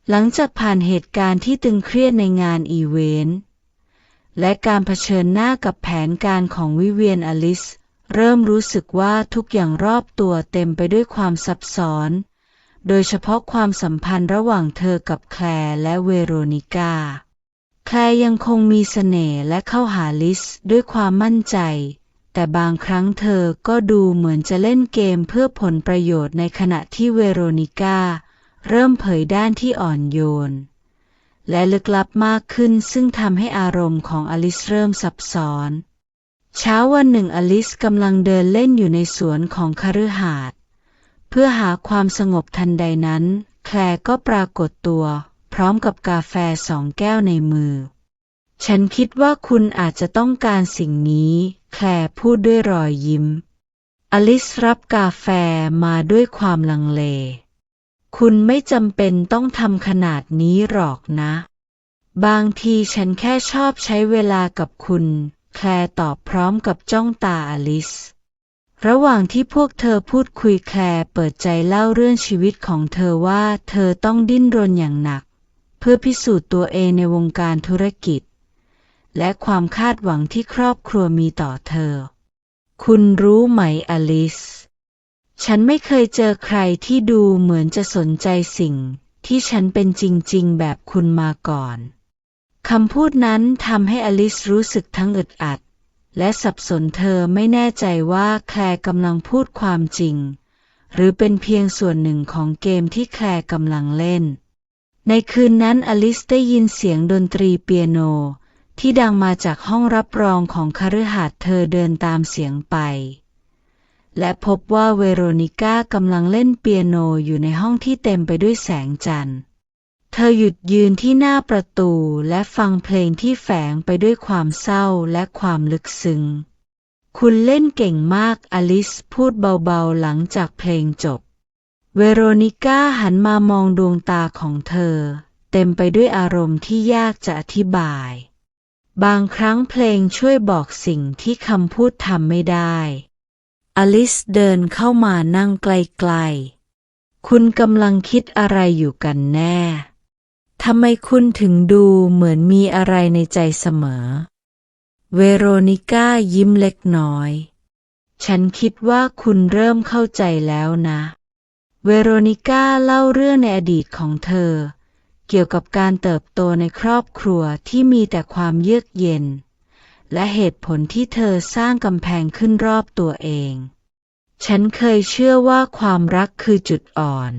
หลังจากผ่านเหตุการณ์ที่ตึงเครียดในงานอีเวนต์และการเผชิญหน้ากับแผนการของวิเวียน อลิซเริ่มรู้สึกว่าทุกอย่างรอบตัวเต็มไปด้วยความซับซ้อนโดยเฉพาะความสัมพันธ์ระหว่างเธอกับแคลร์และเวโรนิก้าแคลร์ยังคงมีเสน่ห์และเข้าหาลิซด้วยความมั่นใจแต่บางครั้งเธอก็ดูเหมือนจะเล่นเกมเพื่อผลประโยชน์ในขณะที่เวโรนิก้าเริ่มเผยด้านที่อ่อนโยนและลึกลับมากขึ้นซึ่งทำให้อารมณ์ของอลิซเริ่มซับซ้อนเช้าวันหนึ่งอลิซกำลังเดินเล่นอยู่ในสวนของคฤหาสน์เพื่อหาความสงบทันใดนั้นแคลร์ก็ปรากฏตัวพร้อมกับกาแฟ2 แก้วในมือฉันคิดว่าคุณอาจจะต้องการสิ่งนี้แคลร์พูดด้วยรอยยิ้มอลิซรับกาแฟมาด้วยความลังเลคุณไม่จำเป็นต้องทำขนาดนี้หรอกนะบางทีฉันแค่ชอบใช้เวลากับคุณแคลร์ตอบพร้อมกับจ้องตาอลิซระหว่างที่พวกเธอพูดคุยแคลร์เปิดใจเล่าเรื่องชีวิตของเธอว่าเธอต้องดิ้นรนอย่างหนักเพื่อพิสูจน์ตัวเองในวงการธุรกิจและความคาดหวังที่ครอบครัวมีต่อเธอคุณรู้ไหมอลิซฉันไม่เคยเจอใครที่ดูเหมือนจะสนใจสิ่งที่ฉันเป็นจริงๆแบบคุณมาก่อนคำพูดนั้นทำให้อลิซรู้สึกทั้งอึดอัดและสับสนเธอไม่แน่ใจว่าแคลร์กำลังพูดความจริงหรือเป็นเพียงส่วนหนึ่งของเกมที่แคลร์กำลังเล่นในคืนนั้นอลิซได้ยินเสียงดนตรีเปียโนที่ดังมาจากห้องรับรองของคฤหาสน์เธอเดินตามเสียงไปและพบว่าเวโรนิก้ากำลังเล่นเปียโนอยู่ในห้องที่เต็มไปด้วยแสงจันทร์เธอหยุดยืนที่หน้าประตูและฟังเพลงที่แฝงไปด้วยความเศร้าและความลึกซึ้งคุณเล่นเก่งมากอลิซพูดเบาๆหลังจากเพลงจบเวโรนิก้าหันมามองดวงตาของเธอเต็มไปด้วยอารมณ์ที่ยากจะอธิบายบางครั้งเพลงช่วยบอกสิ่งที่คำพูดทำไม่ได้อลิซเดินเข้ามานั่งใกล้ๆคุณกำลังคิดอะไรอยู่กันแน่ทำไมคุณถึงดูเหมือนมีอะไรในใจเสมอเวโรนิก้ายิ้มเล็กน้อยฉันคิดว่าคุณเริ่มเข้าใจแล้วนะเวโรนิก้าเล่าเรื่องในอดีตของเธอเกี่ยวกับการเติบโตในครอบครัวที่มีแต่ความเยือกเย็นและเหตุผลที่เธอสร้างกำแพงขึ้นรอบตัวเองฉันเคยเชื่อว่าความรักคือจุดอ่อน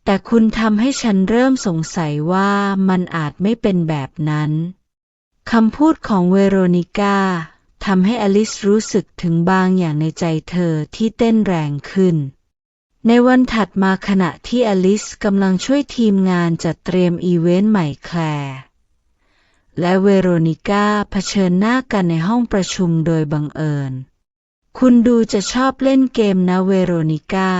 แต่คุณทำให้ฉันเริ่มสงสัยว่ามันอาจไม่เป็นแบบนั้นคำพูดของเวโรนิก้าทำให้อลิซรู้สึกถึงบางอย่างในใจเธอที่เต้นแรงขึ้นในวันถัดมาขณะที่อลิซกำลังช่วยทีมงานจัดเตรียมอีเวนต์ใหม่แคลร์และเวโรนิก้าเผชิญหน้ากันในห้องประชุมโดยบังเอิญคุณดูจะชอบเล่นเกมนะเวโรนิก้า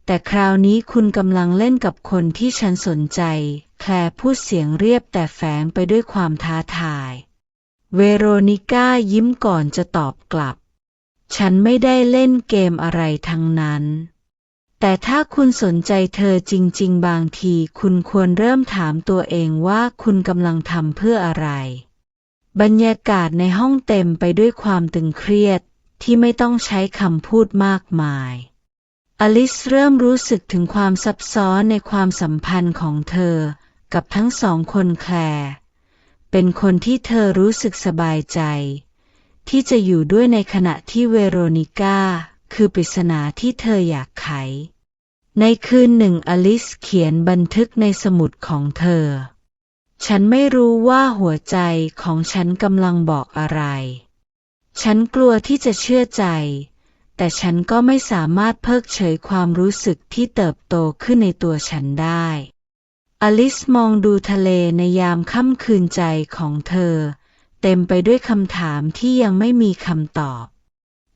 แต่คราวนี้คุณกำลังเล่นกับคนที่ฉันสนใจแคลร์พูดเสียงเรียบแต่แฝงไปด้วยความท้าทายเวโรนิก้ายิ้มก่อนจะตอบกลับฉันไม่ได้เล่นเกมอะไรทั้งนั้นแต่ถ้าคุณสนใจเธอจริงๆบางทีคุณควรเริ่มถามตัวเองว่าคุณกำลังทำเพื่ออะไรบรรยากาศในห้องเต็มไปด้วยความตึงเครียดที่ไม่ต้องใช้คำพูดมากมายอลิซเริ่มรู้สึกถึงความซับซ้อนในความสัมพันธ์ของเธอกับทั้งสองคนแคลร์เป็นคนที่เธอรู้สึกสบายใจที่จะอยู่ด้วยในขณะที่เวโรนิก้าคือปริศนาที่เธออยากไขในคืนหนึ่งอลิซเขียนบันทึกในสมุดของเธอฉันไม่รู้ว่าหัวใจของฉันกำลังบอกอะไรฉันกลัวที่จะเชื่อใจแต่ฉันก็ไม่สามารถเพิกเฉยความรู้สึกที่เติบโตขึ้นในตัวฉันได้อลิซมองดูทะเลในยามค่ำคืนใจของเธอเต็มไปด้วยคำถามที่ยังไม่มีคำตอบ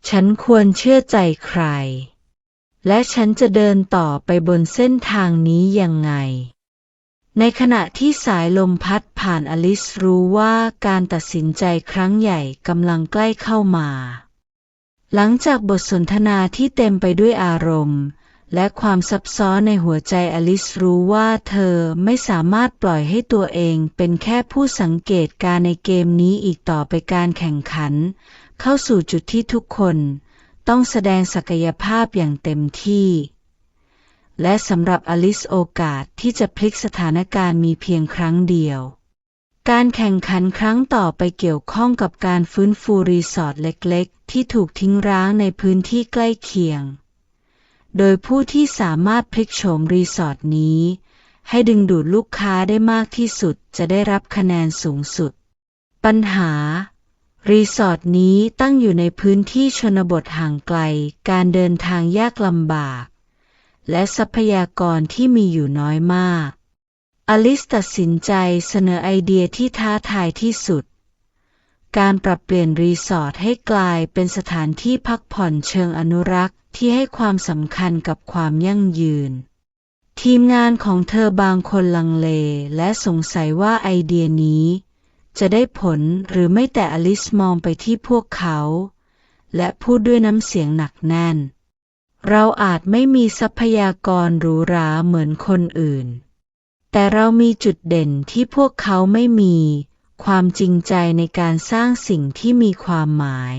ฉันควรเชื่อใจใครและฉันจะเดินต่อไปบนเส้นทางนี้ยังไงในขณะที่สายลมพัดผ่านอลิซรู้ว่าการตัดสินใจครั้งใหญ่กำลังใกล้เข้ามาหลังจากบทสนทนาที่เต็มไปด้วยอารมณ์ และความซับซ้อนในหัวใจอลิซรู้ว่าเธอไม่สามารถปล่อยให้ตัวเองเป็นแค่ผู้สังเกตการณ์ในเกมนี้อีกต่อไปการแข่งขันเข้าสู่จุดที่ทุกคนต้องแสดงศักยภาพอย่างเต็มที่และสำหรับอลิซโอกาสที่จะพลิกสถานการณ์มีเพียงครั้งเดียวการแข่งขันครั้งต่อไปเกี่ยวข้องกับการฟื้นฟูรีสอร์ทเล็กๆที่ถูกทิ้งร้างในพื้นที่ใกล้เคียงโดยผู้ที่สามารถพลิกโฉมรีสอร์ทนี้ให้ดึงดูดลูกค้าได้มากที่สุดจะได้รับคะแนนสูงสุดปัญหารีสอร์ทนี้ตั้งอยู่ในพื้นที่ชนบทห่างไกลการเดินทางยากลำบากและทรัพยากรที่มีอยู่น้อยมากอลิซตัดสินใจเสนอไอเดียที่ท้าทายที่สุดการปรับเปลี่ยนรีสอร์ทให้กลายเป็นสถานที่พักผ่อนเชิงอนุรักษ์ที่ให้ความสำคัญกับความยั่งยืนทีมงานของเธอบางคนลังเลและสงสัยว่าไอเดียนี้จะได้ผลหรือไม่แต่อลิซมองไปที่พวกเขาและพูดด้วยน้ำเสียงหนักแน่นเราอาจไม่มีทรัพยากรหรูหราเหมือนคนอื่นแต่เรามีจุดเด่นที่พวกเขาไม่มีความจริงใจในการสร้างสิ่งที่มีความหมาย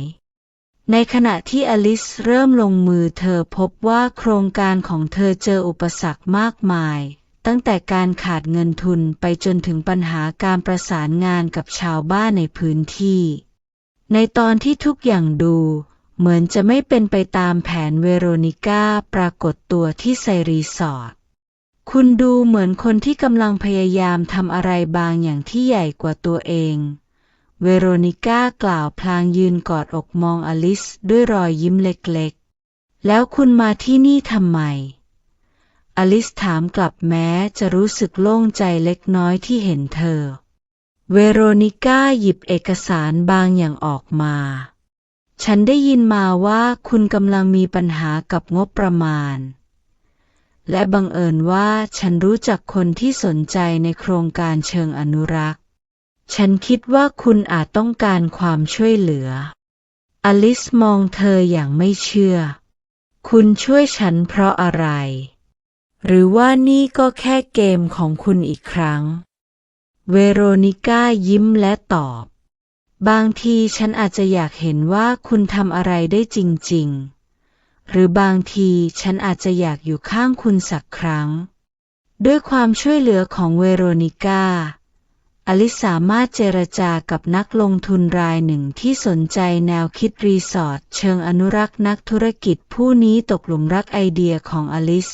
ในขณะที่อลิซเริ่มลงมือเธอพบว่าโครงการของเธอเจออุปสรรคมากมายตั้งแต่การขาดเงินทุนไปจนถึงปัญหาการประสานงานกับชาวบ้านในพื้นที่ในตอนที่ทุกอย่างดูเหมือนจะไม่เป็นไปตามแผนเวโรนิก้าปรากฏตัวที่ไซรีสอร์ทคุณดูเหมือนคนที่กำลังพยายามทำอะไรบางอย่างที่ใหญ่กว่าตัวเองเวโรนิก้ากล่าวพลางยืนกอดอกมองอลิซด้วยรอยยิ้มเล็กๆแล้วคุณมาที่นี่ทำไมอลิซถามกลับแม้จะรู้สึกโล่งใจเล็กน้อยที่เห็นเธอเวโรนิก้าหยิบเอกสารบางอย่างออกมาฉันได้ยินมาว่าคุณกำลังมีปัญหากับงบประมาณและบังเอิญว่าฉันรู้จักคนที่สนใจในโครงการเชิงอนุรักษ์ฉันคิดว่าคุณอาจต้องการความช่วยเหลืออลิซมองเธออย่างไม่เชื่อคุณช่วยฉันเพราะอะไรหรือว่านี่ก็แค่เกมของคุณอีกครั้งเวโรนิก้ายิ้มและตอบบางทีฉันอาจจะอยากเห็นว่าคุณทำอะไรได้จริงๆหรือบางทีฉันอาจจะอยากอยู่ข้างคุณสักครั้งด้วยความช่วยเหลือของเวโรนิก้าอลิซสามารถเจรจากับนักลงทุนรายหนึ่งที่สนใจแนวคิดรีสอร์ทเชิงอนุรักษ์นักธุรกิจผู้นี้ตกหลุมรักไอเดียของอลิซ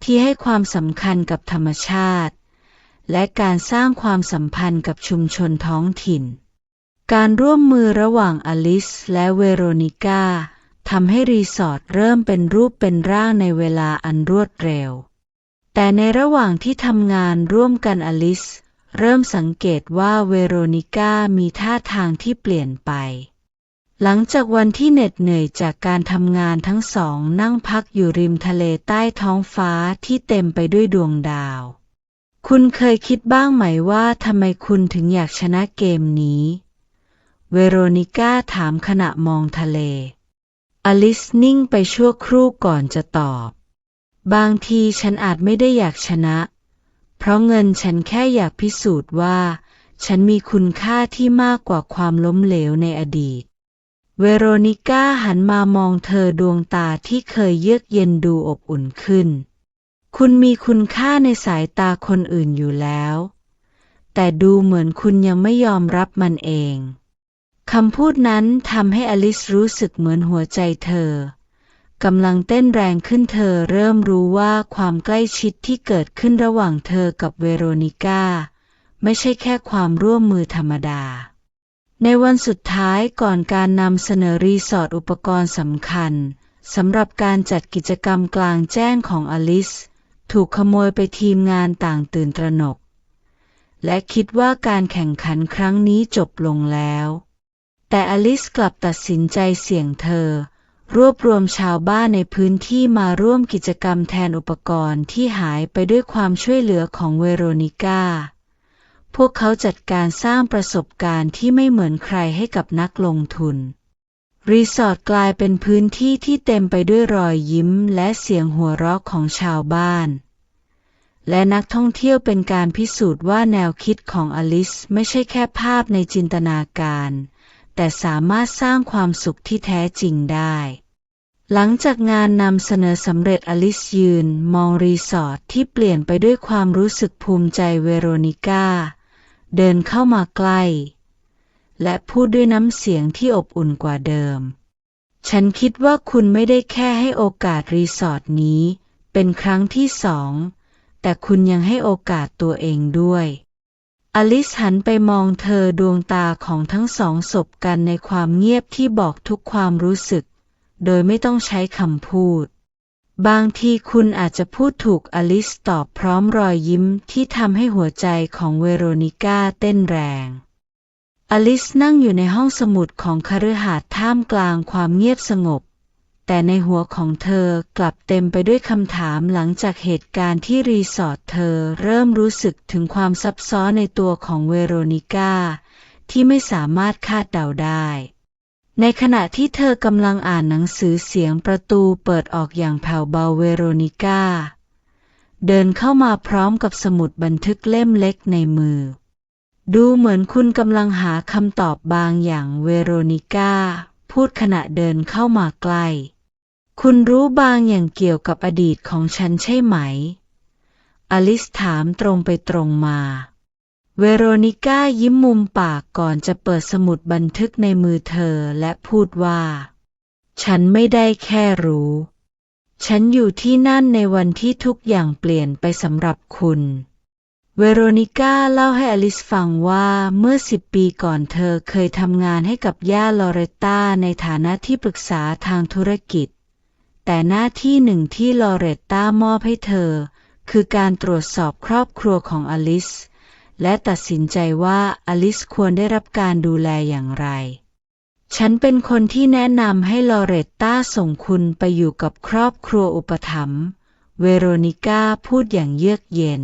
ที่ให้ความสำคัญกับธรรมชาติและการสร้างความสัมพันธ์กับชุมชนท้องถิ่นการร่วมมือระหว่างอลิซและเวโรนิก้าทำให้รีสอร์ทเริ่มเป็นรูปเป็นร่างในเวลาอันรวดเร็วแต่ในระหว่างที่ทำงานร่วมกันอลิซเริ่มสังเกตว่าเวโรนิก้ามีท่าทางที่เปลี่ยนไปหลังจากวันที่เหน็ดเหนื่อยจากการทำงานทั้งสองนั่งพักอยู่ริมทะเลใต้ท้องฟ้าที่เต็มไปด้วยดวงดาวคุณเคยคิดบ้างไหมว่าทำไมคุณถึงอยากชนะเกมนี้เวโรนิก้าถามขณะมองทะเลอลิซนิ่งไปชั่วครู่ก่อนจะตอบบางทีฉันอาจไม่ได้อยากชนะเพราะเงินฉันแค่อยากพิสูจน์ว่าฉันมีคุณค่าที่มากกว่าความล้มเหลวในอดีตเวโรนิก้าหันมามองเธอดวงตาที่เคยเยือกเย็นดูอบอุ่นขึ้นคุณมีคุณค่าในสายตาคนอื่นอยู่แล้วแต่ดูเหมือนคุณยังไม่ยอมรับมันเองคำพูดนั้นทำให้อลิซรู้สึกเหมือนหัวใจเธอกำลังเต้นแรงขึ้นเธอเริ่มรู้ว่าความใกล้ชิดที่เกิดขึ้นระหว่างเธอกับเวโรนิก้าไม่ใช่แค่ความร่วมมือธรรมดาในวันสุดท้ายก่อนการนำเสนอรีสอร์ทอุปกรณ์สำคัญสำหรับการจัดกิจกรรมกลางแจ้งของอลิซถูกขโมยไปทีมงานต่างตื่นตระหนกและคิดว่าการแข่งขันครั้งนี้จบลงแล้วแต่อลิซกลับตัดสินใจเสี่ยงเธอรวบรวมชาวบ้านในพื้นที่มาร่วมกิจกรรมแทนอุปกรณ์ที่หายไปด้วยความช่วยเหลือของเวโรนิก้าพวกเขาจัดการสร้างประสบการณ์ที่ไม่เหมือนใครให้กับนักลงทุน รีสอร์ทกลายเป็นพื้นที่ที่เต็มไปด้วยรอยยิ้มและเสียงหัวเราะของชาวบ้านและนักท่องเที่ยวเป็นการพิสูจน์ว่าแนวคิดของอลิซไม่ใช่แค่ภาพในจินตนาการแต่สามารถสร้างความสุขที่แท้จริงได้หลังจากงานนำเสนอสำเร็จอลิซยืนมองรีสอร์ทที่เปลี่ยนไปด้วยความรู้สึกภูมิใจเวโรนิก้าเดินเข้ามาใกล้และพูดด้วยน้ำเสียงที่อบอุ่นกว่าเดิมฉันคิดว่าคุณไม่ได้แค่ให้โอกาสรีสอร์ทนี้เป็นครั้งที่2แต่คุณยังให้โอกาสตัวเองด้วยอลิซหันไปมองเธอดวงตาของทั้งสองสบกันในความเงียบที่บอกทุกความรู้สึกโดยไม่ต้องใช้คำพูดบางทีคุณอาจจะพูดถูกอลิซตอบพร้อมรอยยิ้มที่ทำให้หัวใจของเวโรนิก้าเต้นแรงอลิซนั่งอยู่ในห้องสมุดของคฤหาสน์ท่ามกลางความเงียบสงบแต่ในหัวของเธอกลับเต็มไปด้วยคำถามหลังจากเหตุการณ์ที่รีสอร์ทเธอเริ่มรู้สึกถึงความซับซ้อนในตัวของเวโรนิก้าที่ไม่สามารถคาดเดาได้ในขณะที่เธอกำลังอ่านหนังสือเสียงประตูเปิดออกอย่างแผ่วเบาเวโรนิก้าเดินเข้ามาพร้อมกับสมุดบันทึกเล่มเล็กในมือดูเหมือนคุณกำลังหาคำตอบบางอย่างเวโรนิก้าพูดขณะเดินเข้ามาใกล้คุณรู้บางอย่างเกี่ยวกับอดีตของฉันใช่ไหมอลิซถามตรงไปตรงมาเวโรนิก้ายิ้มมุมปากก่อนจะเปิดสมุดบันทึกในมือเธอและพูดว่าฉันไม่ได้แค่รู้ฉันอยู่ที่นั่นในวันที่ทุกอย่างเปลี่ยนไปสำหรับคุณเวโรนิก้าเล่าให้อลิซฟังว่าเมื่อ10 ปีก่อนเธอเคยทำงานให้กับย่าลอเรตตาในฐานะที่ปรึกษาทางธุรกิจแต่หน้าที่หนึ่งที่ลอเรตตามอบให้เธอคือการตรวจสอบครอบครัวของอลิซและตัดสินใจว่าอลิซควรได้รับการดูแลอย่างไรฉันเป็นคนที่แนะนำให้ลอเรตตาส่งคุณไปอยู่กับครอบครัวอุปถัมภ์เวโรนิก้าพูดอย่างเยือกเย็น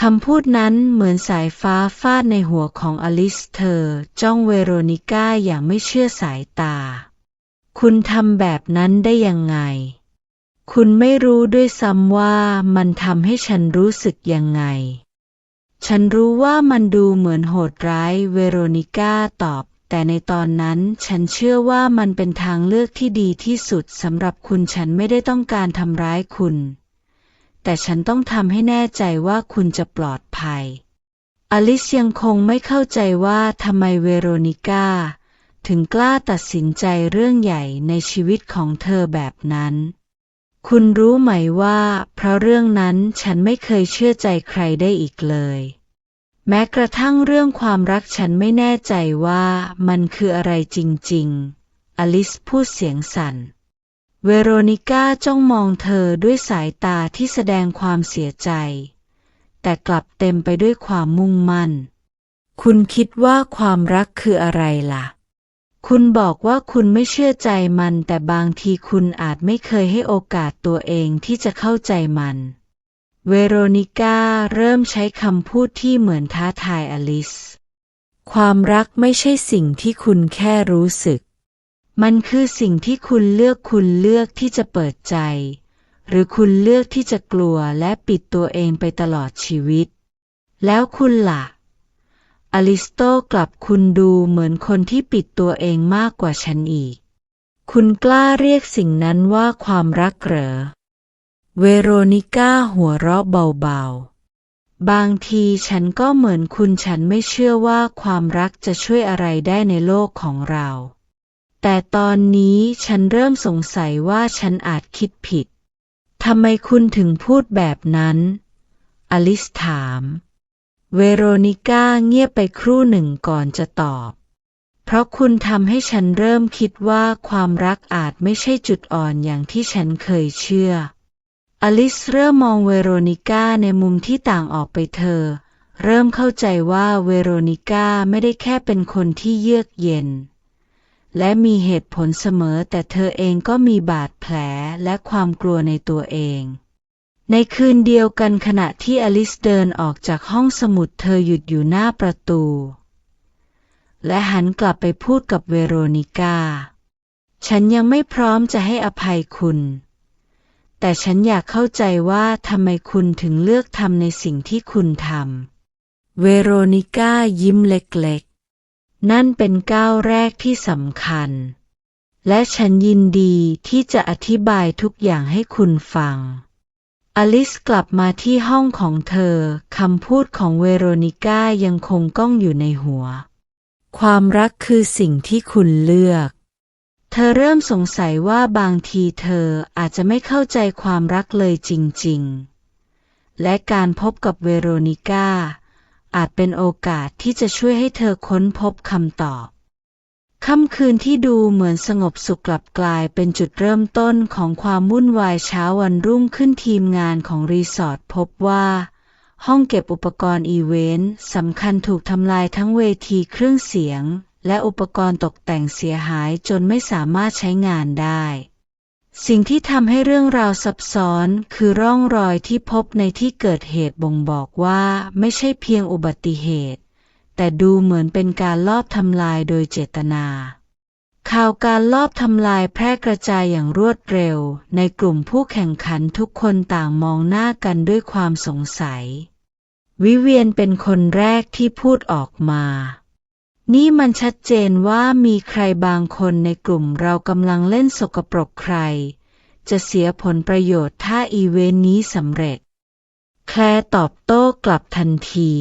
คำพูดนั้นเหมือนสายฟ้าฟาดในหัวของอลิซเธอจ้องเวโรนิก้าอย่างไม่เชื่อสายตาคุณทำแบบนั้นได้ยังไงคุณไม่รู้ด้วยซ้ำว่ามันทำให้ฉันรู้สึกยังไงฉันรู้ว่ามันดูเหมือนโหดร้ายเวโรนิก้าตอบแต่ในตอนนั้นฉันเชื่อว่ามันเป็นทางเลือกที่ดีที่สุดสำหรับคุณฉันไม่ได้ต้องการทำร้ายคุณแต่ฉันต้องทำให้แน่ใจว่าคุณจะปลอดภัยอลิซยังคงไม่เข้าใจว่าทำไมเวโรนิก้าถึงกล้าตัดสินใจเรื่องใหญ่ในชีวิตของเธอแบบนั้นคุณรู้ไหมว่าเพราะเรื่องนั้นฉันไม่เคยเชื่อใจใครได้อีกเลยแม้กระทั่งเรื่องความรักฉันไม่แน่ใจว่ามันคืออะไรจริงๆอลิซพูดเสียงสั่นเวโรนิก้าจ้องมองเธอด้วยสายตาที่แสดงความเสียใจแต่กลับเต็มไปด้วยความมุ่งมั่นคุณคิดว่าความรักคืออะไรล่ะคุณบอกว่าคุณไม่เชื่อใจมันแต่บางทีคุณอาจไม่เคยให้โอกาสตัวเองที่จะเข้าใจมันเวโรนิก้าเริ่มใช้คำพูดที่เหมือนท้าทายอลิซความรักไม่ใช่สิ่งที่คุณแค่รู้สึกมันคือสิ่งที่คุณเลือกที่จะเปิดใจหรือคุณเลือกที่จะกลัวและปิดตัวเองไปตลอดชีวิตแล้วคุณล่ะอลิสโตกลับคุณดูเหมือนคนที่ปิดตัวเองมากกว่าฉันอีกคุณกล้าเรียกสิ่งนั้นว่าความรักเหรอเวโรนิก้าหัวเราะเบาๆบางทีฉันก็เหมือนคุณฉันไม่เชื่อว่าความรักจะช่วยอะไรได้ในโลกของเราแต่ตอนนี้ฉันเริ่มสงสัยว่าฉันอาจคิดผิดทำไมคุณถึงพูดแบบนั้นอลิซถามเวโรนิก้าเงียบไปครู่หนึ่งก่อนจะตอบเพราะคุณทำให้ฉันเริ่มคิดว่าความรักอาจไม่ใช่จุดอ่อนอย่างที่ฉันเคยเชื่ออลิซเริ่มมองเวโรนิก้าในมุมที่ต่างออกไปเธอเริ่มเข้าใจว่าเวโรนิก้าไม่ได้แค่เป็นคนที่เยือกเย็นและมีเหตุผลเสมอแต่เธอเองก็มีบาดแผลและความกลัวในตัวเองในคืนเดียวกันขณะที่อลิซเดินออกจากห้องสมุดเธอหยุดอยู่หน้าประตูและหันกลับไปพูดกับเวโรนิก้า ฉันยังไม่พร้อมจะให้อภัยคุณแต่ฉันอยากเข้าใจว่าทำไมคุณถึงเลือกทำในสิ่งที่คุณทำเวโรนิก้ายิ้มเล็กๆนั่นเป็นก้าวแรกที่สำคัญและฉันยินดีที่จะอธิบายทุกอย่างให้คุณฟังอลิซกลับมาที่ห้องของเธอคำพูดของเวโรนิก้ายังคงก้องอยู่ในหัวความรักคือสิ่งที่คุณเลือกเธอเริ่มสงสัยว่าบางทีเธออาจจะไม่เข้าใจความรักเลยจริงๆและการพบกับเวโรนิก้าอาจเป็นโอกาสที่จะช่วยให้เธอค้นพบคำตอบค่ำคืนที่ดูเหมือนสงบสุขกลับกลายเป็นจุดเริ่มต้นของความวุ่นวายเช้าวันรุ่งขึ้นทีมงานของรีสอร์ทพบว่าห้องเก็บอุปกรณ์อีเวนต์สำคัญถูกทำลายทั้งเวทีเครื่องเสียงและอุปกรณ์ตกแต่งเสียหายจนไม่สามารถใช้งานได้สิ่งที่ทำให้เรื่องราวซับซ้อนคือร่องรอยที่พบในที่เกิดเหตุบ่งบอกว่าไม่ใช่เพียงอุบัติเหตุแต่ดูเหมือนเป็นการลอบทำลายโดยเจตนาข่าวการลอบทำลายแพร่กระจายอย่างรวดเร็วในกลุ่มผู้แข่งขันทุกคนต่างมองหน้ากันด้วยความสงสัยวิเวียนเป็นคนแรกที่พูดออกมานี่มันชัดเจนว่ามีใครบางคนในกลุ่มเรากำลังเล่นสกปรกใครจะเสียผลประโยชน์ถ้าอีเวนต์นี้สำเร็จแคลร์ตอบโต้กลับทันที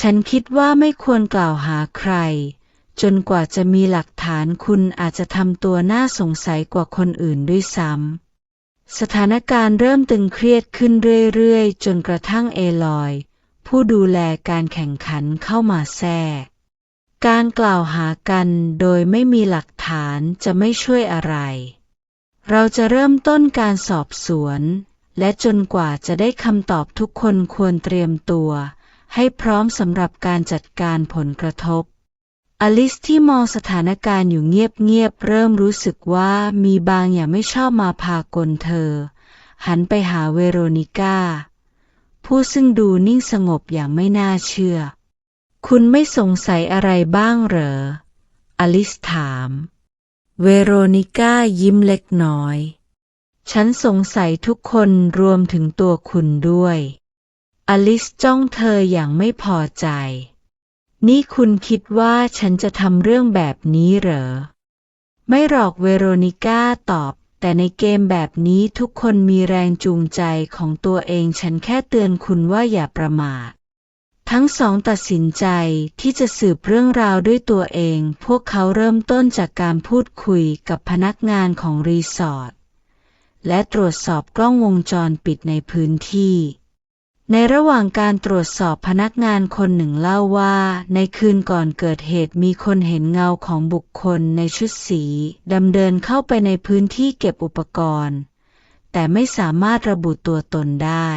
ฉันคิดว่าไม่ควรกล่าวหาใครจนกว่าจะมีหลักฐานคุณอาจจะทำตัวน่าสงสัยกว่าคนอื่นด้วยซ้ำสถานการณ์เริ่มตึงเครียดขึ้นเรื่อยๆจนกระทั่งเอลอยผู้ดูแลการแข่งขันเข้ามาแทรกการกล่าวหากันโดยไม่มีหลักฐานจะไม่ช่วยอะไรเราจะเริ่มต้นการสอบสวนและจนกว่าจะได้คำตอบทุกคนควรเตรียมตัวให้พร้อมสำหรับการจัดการผลกระทบอลิซที่มองสถานการณ์อยู่เงียบๆเริ่มรู้สึกว่ามีบางอย่างไม่ชอบมาพากลเธอหันไปหาเวโรนิก้าผู้ซึ่งดูนิ่งสงบอย่างไม่น่าเชื่อคุณไม่สงสัยอะไรบ้างเหรออลิซถามเวโรนิก้ายิ้มเล็กน้อยฉันสงสัยทุกคนรวมถึงตัวคุณด้วยอลิซจ้องเธออย่างไม่พอใจนี่คุณคิดว่าฉันจะทำเรื่องแบบนี้เหรอไม่หรอกเวโรนิก้าตอบแต่ในเกมแบบนี้ทุกคนมีแรงจูงใจของตัวเองฉันแค่เตือนคุณว่าอย่าประมาททั้งสองตัดสินใจที่จะสืบเรื่องราวด้วยตัวเองพวกเขาเริ่มต้นจากการพูดคุยกับพนักงานของรีสอร์ทและตรวจสอบกล้องวงจรปิดในพื้นที่ในระหว่างการตรวจสอบพนักงานคนหนึ่งเล่าว่าในคืนก่อนเกิดเหตุมีคนเห็นเงาของบุคคลในชุดสีดำเดินเข้าไปในพื้นที่เก็บอุปกรณ์แต่ไม่สามารถระบุตัวตนได้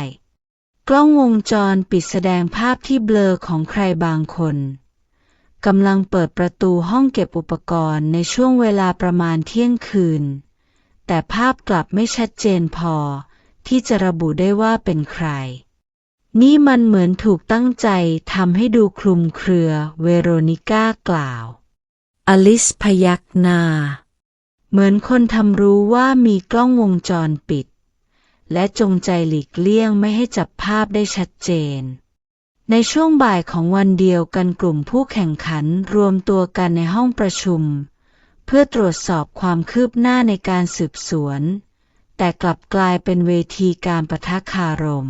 กล้องวงจรปิดแสดงภาพที่เบลอของใครบางคนกำลังเปิดประตูห้องเก็บอุปกรณ์ในช่วงเวลาประมาณเที่ยงคืนแต่ภาพกลับไม่ชัดเจนพอที่จะระบุได้ว่าเป็นใครนี่มันเหมือนถูกตั้งใจทำให้ดูคลุมเครือเวโรนิก้ากล่าวอลิซพยักหน้าเหมือนคนทำรู้ว่ามีกล้องวงจรปิดและจงใจหลีกเลี่ยงไม่ให้จับภาพได้ชัดเจนในช่วงบ่ายของวันเดียวกันกลุ่มผู้แข่งขันรวมตัวกันในห้องประชุมเพื่อตรวจสอบความคืบหน้าในการสืบสวนแต่กลับกลายเป็นเวทีการปะทะคารม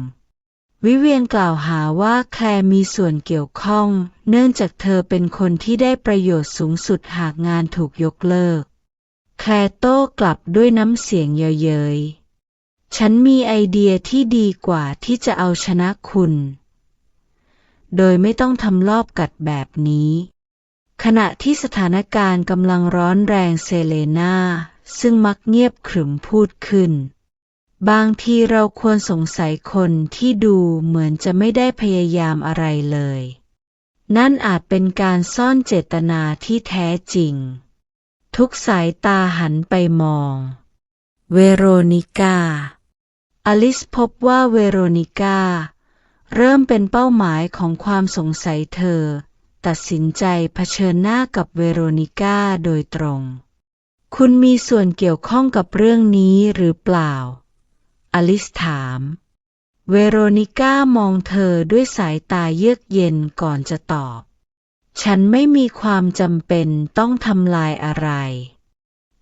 วิเวียนกล่าวหาว่าแคลร์มีส่วนเกี่ยวข้องเนื่องจากเธอเป็นคนที่ได้ประโยชน์สูงสุดหากงานถูกยกเลิกแคลร์โต้กลับด้วยน้ำเสียงเย้ยๆฉันมีไอเดียที่ดีกว่าที่จะเอาชนะคุณโดยไม่ต้องทำลอบกัดแบบนี้ขณะที่สถานการณ์กำลังร้อนแรงเซเลนาซึ่งมักเงียบขรึมพูดขึ้นบางทีเราควรสงสัยคนที่ดูเหมือนจะไม่ได้พยายามอะไรเลยนั่นอาจเป็นการซ่อนเจตนาที่แท้จริงทุกสายตาหันไปมองเวโรนิก้าอลิซพบว่าเวโรนิก้าเริ่มเป็นเป้าหมายของความสงสัยเธอตัดสินใจเผชิญหน้ากับเวโรนิก้าโดยตรง คุณมีส่วนเกี่ยวข้องกับเรื่องนี้หรือเปล่าอลิซถามเวโรนิก้ามองเธอด้วยสายตาเยือกเย็นก่อนจะตอบฉันไม่มีความจำเป็นต้องทำลายอะไร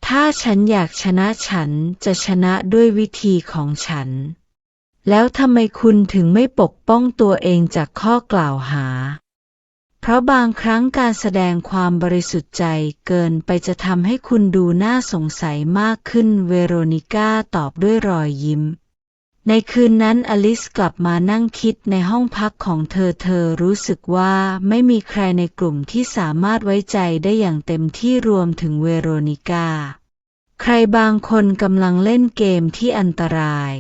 ถ้าฉันอยากชนะฉันจะชนะด้วยวิธีของฉันแล้วทำไมคุณถึงไม่ปกป้องตัวเองจากข้อกล่าวหาเพราะบางครั้งการแสดงความบริสุทธิ์ใจเกินไปจะทำให้คุณดูน่าสงสัยมากขึ้นเวโรนิก้าตอบด้วยรอยยิ้มในคืนนั้นอลิซกลับมานั่งคิดในห้องพักของเธอรู้สึกว่าไม่มีใครในกลุ่มที่สามารถไว้ใจได้อย่างเต็มที่รวมถึงเวโรนิก้าใครบางคนกำลังเล่นเกมที่อันตราย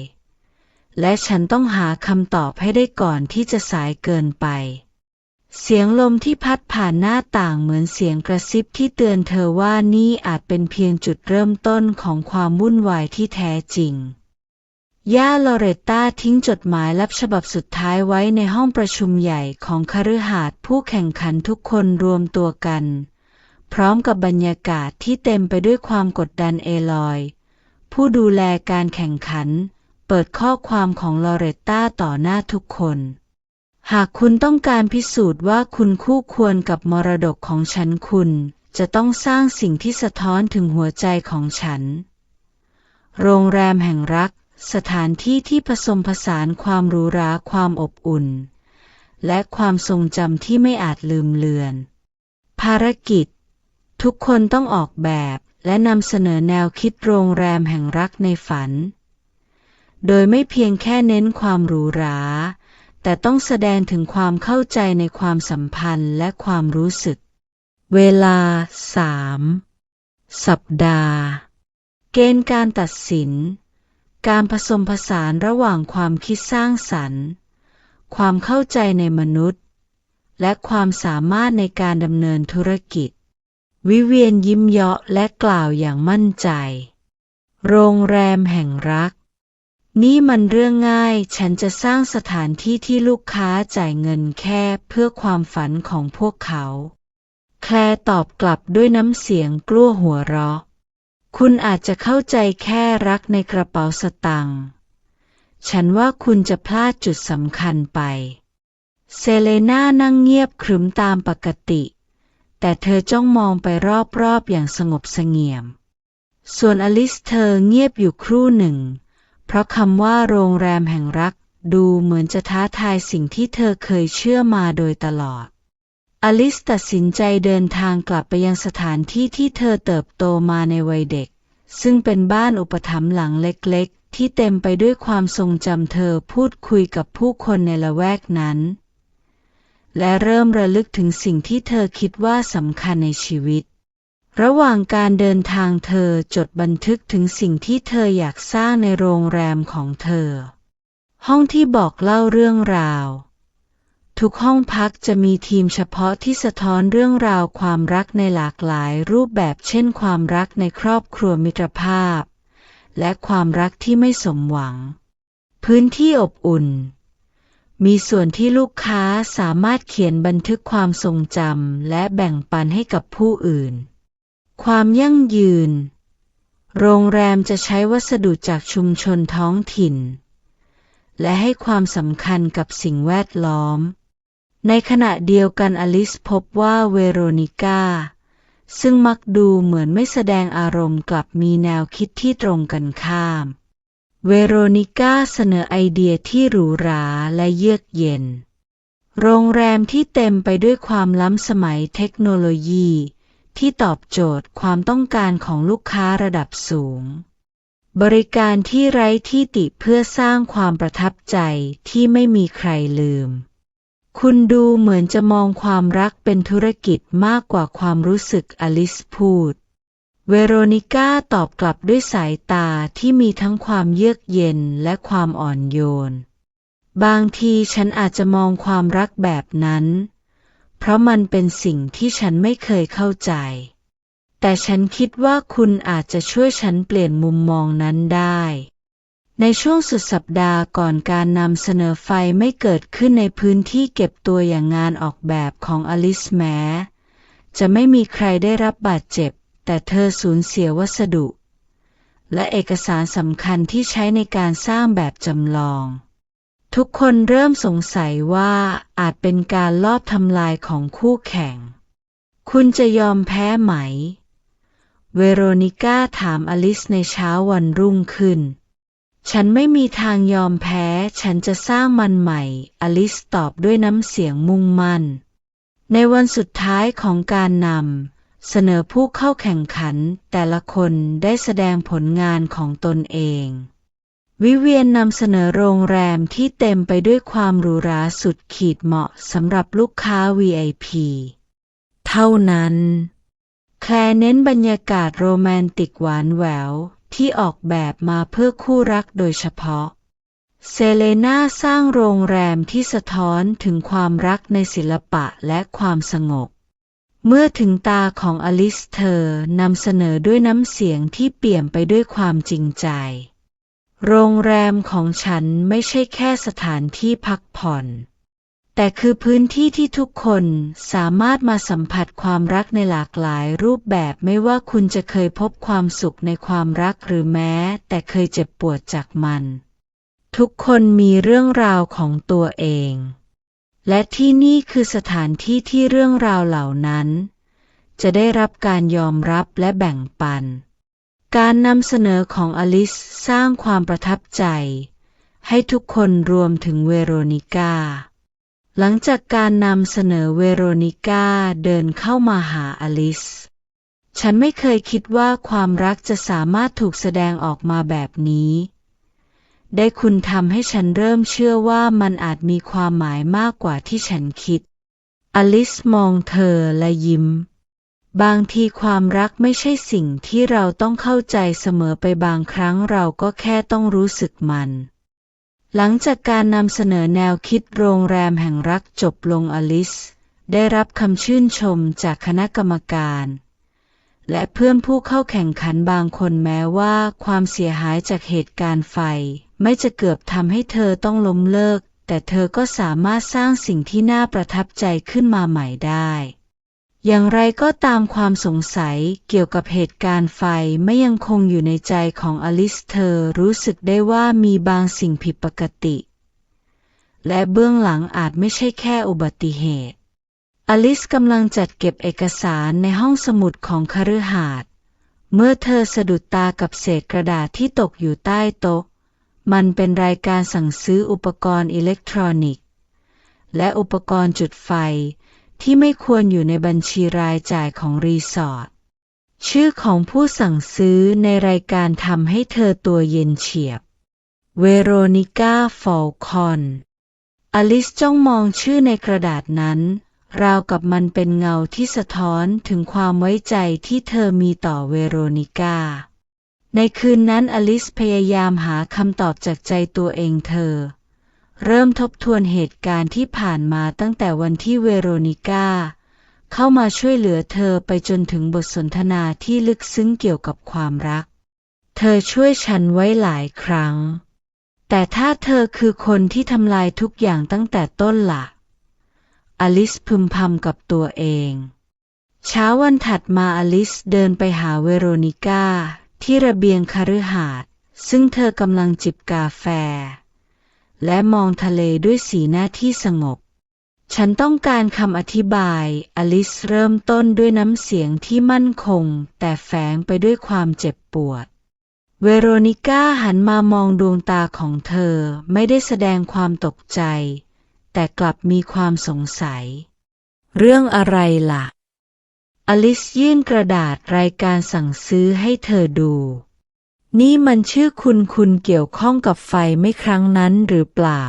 และฉันต้องหาคำตอบให้ได้ก่อนที่จะสายเกินไปเสียงลมที่พัดผ่านหน้าต่างเหมือนเสียงกระซิบที่เตือนเธอว่านี่อาจเป็นเพียงจุดเริ่มต้นของความวุ่นวายที่แท้จริงย่าลอเรตตาทิ้งจดหมายลับฉบับสุดท้ายไว้ในห้องประชุมใหญ่ของคฤหาสน์ผู้แข่งขันทุกคนรวมตัวกันพร้อมกับบรรยากาศที่เต็มไปด้วยความกดดันเอลอยผู้ดูแลการแข่งขันเปิดข้อความของลอเรตตาต่อหน้าทุกคนหากคุณต้องการพิสูจน์ว่าคุณคู่ควรกับมรดกของฉันคุณจะต้องสร้างสิ่งที่สะท้อนถึงหัวใจของฉันโรงแรมแห่งรักสถานที่ที่ผสมผสานความหรูหราความอบอุ่นและความทรงจำที่ไม่อาจลืมเลือนภารกิจทุกคนต้องออกแบบและนำเสนอแนวคิดโรงแรมแห่งรักในฝันโดยไม่เพียงแค่เน้นความหรูหราแต่ต้องแสดงถึงความเข้าใจในความสัมพันธ์และความรู้สึกเวลา3 สัปดาห์เกณฑ์การตัดสินการผสมผสานระหว่างความคิดสร้างสรรค์ความเข้าใจในมนุษย์และความสามารถในการดำเนินธุรกิจวิเวียนยิ้มเยาะและกล่าวอย่างมั่นใจโรงแรมแห่งรักนี่มันเรื่องง่ายฉันจะสร้างสถานที่ที่ลูกค้าจ่ายเงินแค่เพื่อความฝันของพวกเขาแคลร์ตอบกลับด้วยน้ำเสียงกลั้วหัวเราะคุณอาจจะเข้าใจแค่รักในกระเป๋าสตางค์ฉันว่าคุณจะพลาดจุดสำคัญไปเซเลน่านั่งเงียบขรึมตามปกติแต่เธอจ้องมองไปรอบๆอย่างสงบเสงี่ยมส่วนอลิซเธอเงียบอยู่ครู่หนึ่งเพราะคำว่าโรงแรมแห่งรักดูเหมือนจะท้าทายสิ่งที่เธอเคยเชื่อมาโดยตลอดอลิซตัดสินใจเดินทางกลับไปยังสถานที่ที่เธอเติบโตมาในวัยเด็กซึ่งเป็นบ้านอุปถัมภ์หลังเล็กๆที่เต็มไปด้วยความทรงจำเธอพูดคุยกับผู้คนในละแวกนั้นและเริ่มระลึกถึงสิ่งที่เธอคิดว่าสำคัญในชีวิตระหว่างการเดินทางเธอจดบันทึกถึงสิ่งที่เธออยากสร้างในโรงแรมของเธอห้องที่บอกเล่าเรื่องราวทุกห้องพักจะมีทีมเฉพาะที่สะท้อนเรื่องราวความรักในหลากหลายรูปแบบเช่นความรักในครอบครัวมิตรภาพและความรักที่ไม่สมหวังพื้นที่อบอุ่นมีส่วนที่ลูกค้าสามารถเขียนบันทึกความทรงจำและแบ่งปันให้กับผู้อื่นความยั่งยืนโรงแรมจะใช้วัสดุจากชุมชนท้องถิ่นและให้ความสำคัญกับสิ่งแวดล้อมในขณะเดียวกันอลิซพบว่าเวโรนิก้าซึ่งมักดูเหมือนไม่แสดงอารมณ์กลับมีแนวคิดที่ตรงกันข้ามเวโรนิก้าเสนอไอเดียที่หรูหราและเยือกเย็นโรงแรมที่เต็มไปด้วยความล้ำสมัยเทคโนโลยีที่ตอบโจทย์ความต้องการของลูกค้าระดับสูงบริการที่ไร้ที่ติเพื่อสร้างความประทับใจที่ไม่มีใครลืมคุณดูเหมือนจะมองความรักเป็นธุรกิจมากกว่าความรู้สึกอลิซพูดเวโรนิก้าตอบกลับด้วยสายตาที่มีทั้งความเยือกเย็นและความอ่อนโยนบางทีฉันอาจจะมองความรักแบบนั้นเพราะมันเป็นสิ่งที่ฉันไม่เคยเข้าใจแต่ฉันคิดว่าคุณอาจจะช่วยฉันเปลี่ยนมุมมองนั้นได้ในช่วงสุดสัปดาห์ก่อนการนำเสนอไฟไม่เกิดขึ้นในพื้นที่เก็บตัวอย่างงานออกแบบของอลิซแม้จะไม่มีใครได้รับบาดเจ็บ แต่เธอสูญเสียวัสดุและเอกสารสำคัญที่ใช้ในการสร้างแบบจำลองทุกคนเริ่มสงสัยว่าอาจเป็นการลอบทำลายของคู่แข่งคุณจะยอมแพ้ไหมเวโรนิก้าถามอลิซในเช้าวันรุ่งขึ้นฉันไม่มีทางยอมแพ้ฉันจะสร้างมันใหม่อลิซตอบด้วยน้ำเสียงมุ่งมั่นในวันสุดท้ายของการนำเสนอผู้เข้าแข่งขันแต่ละคนได้แสดงผลงานของตนเองวิเวียนนำเสนอโรงแรมที่เต็มไปด้วยความหรูหราสุดขีดเหมาะสำหรับลูกค้า VIP เท่านั้นแคลร์เน้นบรรยากาศโรแมนติกหวานแหววที่ออกแบบมาเพื่อคู่รักโดยเฉพาะเซเลนาสร้างโรงแรมที่สะท้อนถึงความรักในศิลปะและความสงบเมื่อถึงตาของอลิซเธอนำเสนอด้วยน้ำเสียงที่เปี่ยมไปด้วยความจริงใจโรงแรมของฉันไม่ใช่แค่สถานที่พักผ่อนแต่คือพื้นที่ที่ทุกคนสามารถมาสัมผัสความรักในหลากหลายรูปแบบไม่ว่าคุณจะเคยพบความสุขในความรักหรือแม้แต่เคยเจ็บปวดจากมันทุกคนมีเรื่องราวของตัวเองและที่นี่คือสถานที่ที่เรื่องราวเหล่านั้นจะได้รับการยอมรับและแบ่งปันการนำเสนอของอลิซสร้างความประทับใจให้ทุกคนรวมถึงเวโรนิก้าหลังจากการนำเสนอเวโรนิก้าเดินเข้ามาหาอลิซฉันไม่เคยคิดว่าความรักจะสามารถถูกแสดงออกมาแบบนี้ได้คุณทำให้ฉันเริ่มเชื่อว่ามันอาจมีความหมายมากกว่าที่ฉันคิดอลิซมองเธอและยิ้มบางทีความรักไม่ใช่สิ่งที่เราต้องเข้าใจเสมอไปบางครั้งเราก็แค่ต้องรู้สึกมันหลังจากการนำเสนอแนวคิดโรงแรมแห่งรักจบลงอลิซได้รับคำชื่นชมจากคณะกรรมการและเพื่อนผู้เข้าแข่งขันบางคนแม้ว่าความเสียหายจากเหตุการณ์ไฟไม่จะเกือบทำให้เธอต้องล้มเลิกแต่เธอก็สามารถสร้างสิ่งที่น่าประทับใจขึ้นมาใหม่ได้อย่างไรก็ตามความสงสัยเกี่ยวกับเหตุการณ์ไฟไม่ยังคงอยู่ในใจของอลิซเธอรู้สึกได้ว่ามีบางสิ่งผิดปกติและเบื้องหลังอาจไม่ใช่แค่อุบัติเหตุอลิซกำลังจัดเก็บเอกสารในห้องสมุดของคฤหาสน์เมื่อเธอสะดุดตากับเศษกระดาษที่ตกอยู่ใต้โต๊ะมันเป็นรายการสั่งซื้ออุปกรณ์อิเล็กทรอนิกส์และอุปกรณ์จุดไฟที่ไม่ควรอยู่ในบัญชีรายจ่ายของรีสอร์ทชื่อของผู้สั่งซื้อในรายการทำให้เธอตัวเย็นเฉียบเวโรนิก้าฟอลคอนอลิซจ้องมองชื่อในกระดาษนั้นราวกับมันเป็นเงาที่สะท้อนถึงความไว้ใจที่เธอมีต่อเวโรนิก้าในคืนนั้นอลิซพยายามหาคำตอบจากใจตัวเองเธอเริ่มทบทวนเหตุการณ์ที่ผ่านมาตั้งแต่วันที่เวโรนิก้าเข้ามาช่วยเหลือเธอไปจนถึงบทสนทนาที่ลึกซึ้งเกี่ยวกับความรักเธอช่วยฉันไว้หลายครั้งแต่ถ้าเธอคือคนที่ทำลายทุกอย่างตั้งแต่ต้นล่ะอลิซพึมพำกับตัวเองเช้าวันถัดมาอลิซเดินไปหาเวโรนิก้าที่ระเบียงคฤหาสน์ซึ่งเธอกำลังจิบกาแฟและมองทะเลด้วยสีหน้าที่สงบฉันต้องการคำอธิบายอลิซเริ่มต้นด้วยน้ำเสียงที่มั่นคงแต่แฝงไปด้วยความเจ็บปวดเวโรนิก้าหันมามองดวงตาของเธอไม่ได้แสดงความตกใจแต่กลับมีความสงสัยเรื่องอะไรล่ะอลิซยื่นกระดาษรายการสั่งซื้อให้เธอดูนี่มันชื่อคุณเกี่ยวข้องกับไฟไม่ครั้งนั้นหรือเปล่า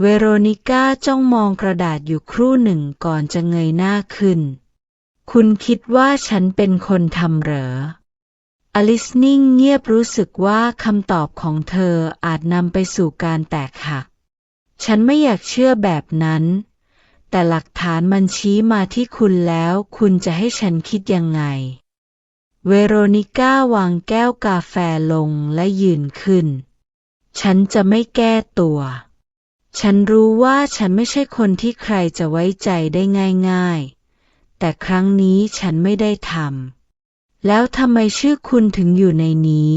เวโรนิก้าจ้องมองกระดาษอยู่ครู่หนึ่งก่อนจะเงยหน้าขึ้นคุณคิดว่าฉันเป็นคนทำเหรออลิซนิ่งเงียบรู้สึกว่าคำตอบของเธออาจนำไปสู่การแตกหักฉันไม่อยากเชื่อแบบนั้นแต่หลักฐานมันชี้มาที่คุณแล้วคุณจะให้ฉันคิดยังไงเวโรนิก้าวางแก้วกาแฟลงและยืนขึ้นฉันจะไม่แก้ตัวฉันรู้ว่าฉันไม่ใช่คนที่ใครจะไว้ใจได้ง่ายๆแต่ครั้งนี้ฉันไม่ได้ท แล้วทำไมชื่อคุณถึงอยู่ในนี้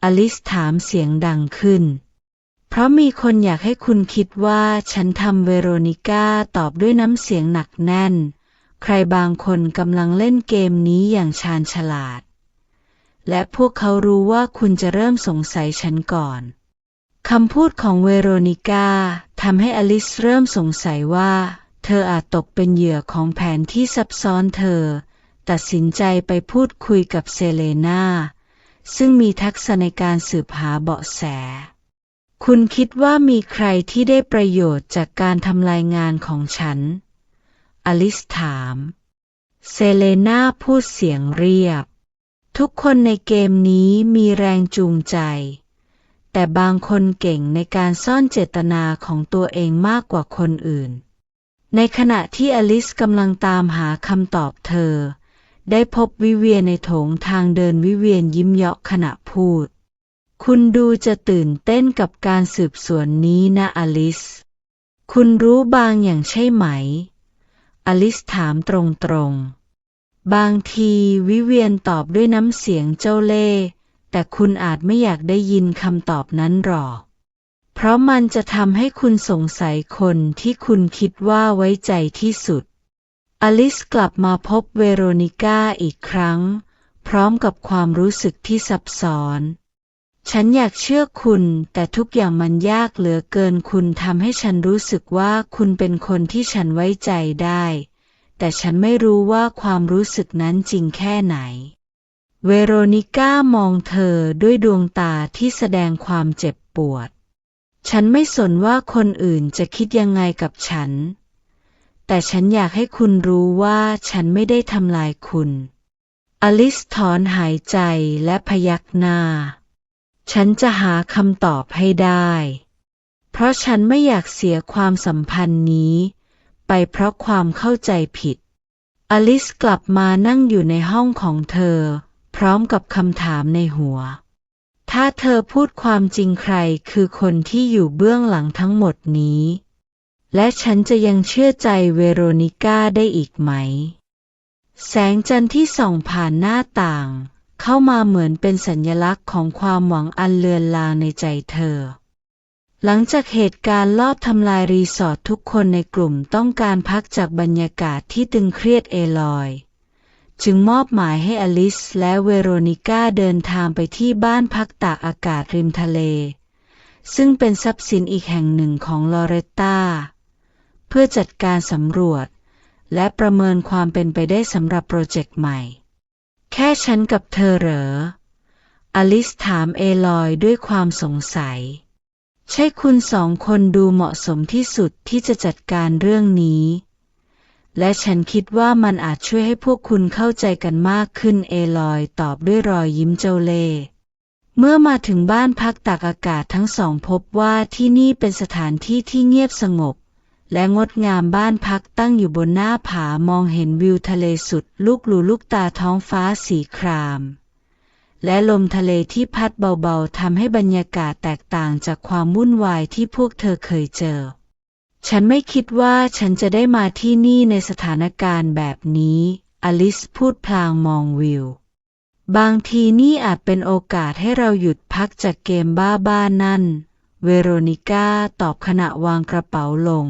อลิซถามเสียงดังขึ้นเพราะมีคนอยากให้คุณคิดว่าฉันทำเวโรนิก้าตอบด้วยน้ำเสียงหนักแน่นใครบางคนกำลังเล่นเกมนี้อย่างชาญฉลาดและพวกเขารู้ว่าคุณจะเริ่มสงสัยฉันก่อนคำพูดของเวโรนิก้าทำให้อลิซเริ่มสงสัยว่าเธออาจตกเป็นเหยื่อของแผนที่ซับซ้อนเธอตัดสินใจไปพูดคุยกับเซเลนาซึ่งมีทักษะในการสืบหาเบาะแสคุณคิดว่ามีใครที่ได้ประโยชน์จากการทำลายงานของฉันอลิซถามเซเลนาพูดเสียงเรียบทุกคนในเกมนี้มีแรงจูงใจแต่บางคนเก่งในการซ่อนเจตนาของตัวเองมากกว่าคนอื่นในขณะที่อลิซกำลังตามหาคำตอบเธอได้พบวิเวียนในโถงทางเดินวิเวียนยิ้มเยาะขณะพูดคุณดูจะตื่นเต้นกับการสืบสวนนี้นะอลิซคุณรู้บางอย่างใช่ไหมอลิซถามตรงๆบางทีวิเวียนตอบด้วยน้ำเสียงเจ้าเล่ห์แต่คุณอาจไม่อยากได้ยินคำตอบนั้นหรอกเพราะมันจะทำให้คุณสงสัยคนที่คุณคิดว่าไว้ใจที่สุดอลิซกลับมาพบเวโรนิก้าอีกครั้งพร้อมกับความรู้สึกที่ซับซ้อนฉันอยากเชื่อคุณแต่ทุกอย่างมันยากเหลือเกินคุณทำให้ฉันรู้สึกว่าคุณเป็นคนที่ฉันไว้ใจได้แต่ฉันไม่รู้ว่าความรู้สึกนั้นจริงแค่ไหนเวโรนิก้ามองเธอด้วยดวงตาที่แสดงความเจ็บปวดฉันไม่สนว่าคนอื่นจะคิดยังไงกับฉันแต่ฉันอยากให้คุณรู้ว่าฉันไม่ได้ทำลายคุณอลิซถอนหายใจและพยักหน้าฉันจะหาคำตอบให้ได้เพราะฉันไม่อยากเสียความสัมพันธ์นี้ไปเพราะความเข้าใจผิดอลิซกลับมานั่งอยู่ในห้องของเธอพร้อมกับคำถามในหัวถ้าเธอพูดความจริงใครคือคนที่อยู่เบื้องหลังทั้งหมดนี้และฉันจะยังเชื่อใจเวโรนิก้าได้อีกไหมแสงจันทร์ที่ส่องผ่านหน้าต่างเข้ามาเหมือนเป็นสัญลักษณ์ของความหวังอันเลือนลางในใจเธอหลังจากเหตุการณ์ลอบทำลายรีสอร์ททุกคนในกลุ่มต้องการพักจากบรรยากาศที่ตึงเครียดเอลอยจึงมอบหมายให้อลิซและเวโรนิก้าเดินทางไปที่บ้านพักตากอากาศริมทะเลซึ่งเป็นทรัพย์สินอีกแห่งหนึ่งของลอเรตตาเพื่อจัดการสำรวจและประเมินความเป็นไปได้สำหรับโปรเจกต์ใหม่แค่ฉันกับเธอเหรออลิซถามเอลอยด้วยความสงสัยใช่คุณสองคนดูเหมาะสมที่สุดที่จะจัดการเรื่องนี้และฉันคิดว่ามันอาจช่วยให้พวกคุณเข้าใจกันมากขึ้นเอลอยตอบด้วยรอยยิ้มเจ้าเล่ห์เมื่อมาถึงบ้านพักตากอากาศทั้งสองพบว่าที่นี่เป็นสถานที่ที่เงียบสงบและงดงามบ้านพักตั้งอยู่บนหน้าผามองเห็นวิวทะเลสุดลูกหูลูกตาท้องฟ้าสีครามและลมทะเลที่พัดเบาๆทำให้บรรยากาศแตกต่างจากความวุ่นวายที่พวกเธอเคยเจอฉันไม่คิดว่าฉันจะได้มาที่นี่ในสถานการณ์แบบนี้อลิซพูดพลางมองวิวบางทีนี่อาจเป็นโอกาสให้เราหยุดพักจากเกมบ้าๆนั่นเวโรนิก้าตอบขณะวางกระเป๋าลง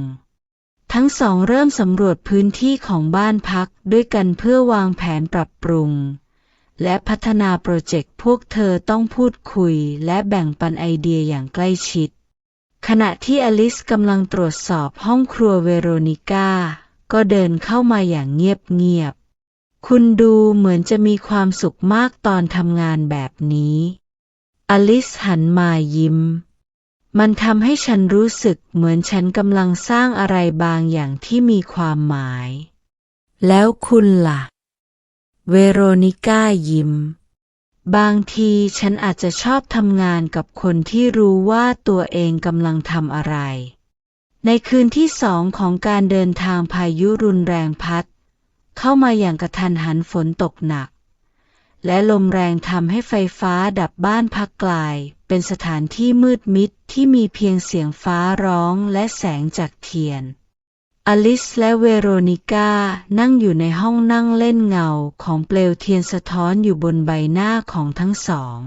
ทั้งสองเริ่มสำรวจพื้นที่ของบ้านพักด้วยกันเพื่อวางแผนปรับปรุงและพัฒนาโปรเจกต์พวกเธอต้องพูดคุยและแบ่งปันไอเดียอย่างใกล้ชิดขณะที่อลิซกำลังตรวจสอบห้องครัวเวโรนิก้าก็เดินเข้ามาอย่างเงียบๆคุณดูเหมือนจะมีความสุขมากตอนทำงานแบบนี้อลิซหันมายิ้มมันทำให้ฉันรู้สึกเหมือนฉันกำลังสร้างอะไรบางอย่างที่มีความหมายแล้วคุณล่ะเวโรนิก้ายิ้มบางทีฉันอาจจะชอบทำงานกับคนที่รู้ว่าตัวเองกำลังทำอะไรในคืนที่2ของการเดินทางพายุรุนแรงพัดเข้ามาอย่างกระทันหันฝนตกหนักและลมแรงทำให้ไฟฟ้าดับบ้านพักกลายเป็นสถานที่มืดมิดที่มีเพียงเสียงฟ้าร้องและแสงจากเทียน อลิซและเวโรนิก้านั่งอยู่ในห้องนั่งเล่นเงาของเปลวเทียนสะท้อนอยู่บนใบหน้าของทั้งสอง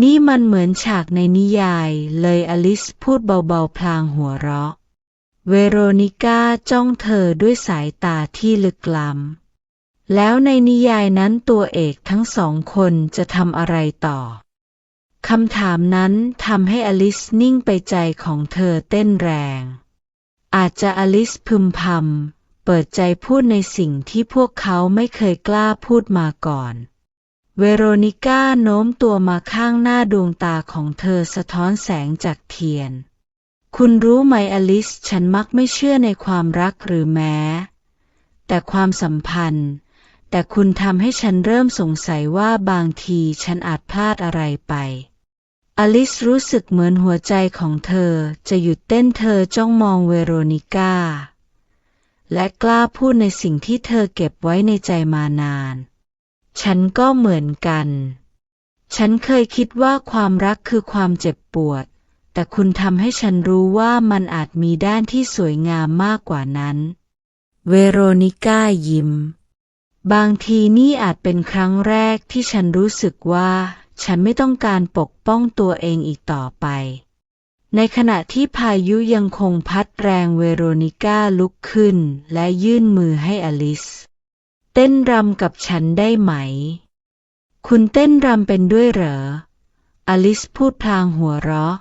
นี่มันเหมือนฉากในนิยายเลยอลิซพูดเบาๆพลางหัวเราะเวโรนิก้าจ้องเธอด้วยสายตาที่ลึกล้ำแล้วในนิยายนั้นตัวเอกทั้งสองคนจะทำอะไรต่อคำถามนั้นทำให้อลิซนิ่งไปใจของเธอเต้นแรงอาจจะอลิซพึมพำเปิดใจพูดในสิ่งที่พวกเขาไม่เคยกล้าพูดมาก่อนเวโรนิก้าโน้มตัวมาข้างหน้าดวงตาของเธอสะท้อนแสงจากเทียนคุณรู้ไหมอลิซฉันมักไม่เชื่อในความรักหรือแม้แต่ความสัมพันธ์แต่คุณทำให้ฉันเริ่มสงสัยว่าบางทีฉันอาจพลาดอะไรไปอลิซรู้สึกเหมือนหัวใจของเธอจะหยุดเต้นเธอจ้องมองเวโรนิก้าและกล้าพูดในสิ่งที่เธอเก็บไว้ในใจมานานฉันก็เหมือนกันฉันเคยคิดว่าความรักคือความเจ็บปวดแต่คุณทำให้ฉันรู้ว่ามันอาจมีด้านที่สวยงามมากกว่านั้นเวโรนิก้ายิ้มบางทีนี่อาจเป็นครั้งแรกที่ฉันรู้สึกว่าฉันไม่ต้องการปกป้องตัวเองอีกต่อไปในขณะที่พายุยังคงพัดแรงเวโรนิก้าลุกขึ้นและยื่นมือให้อลิซเต้นรำกับฉันได้ไหมคุณเต้นรำเป็นด้วยเหรออลิซพูดพลางหัวเราะ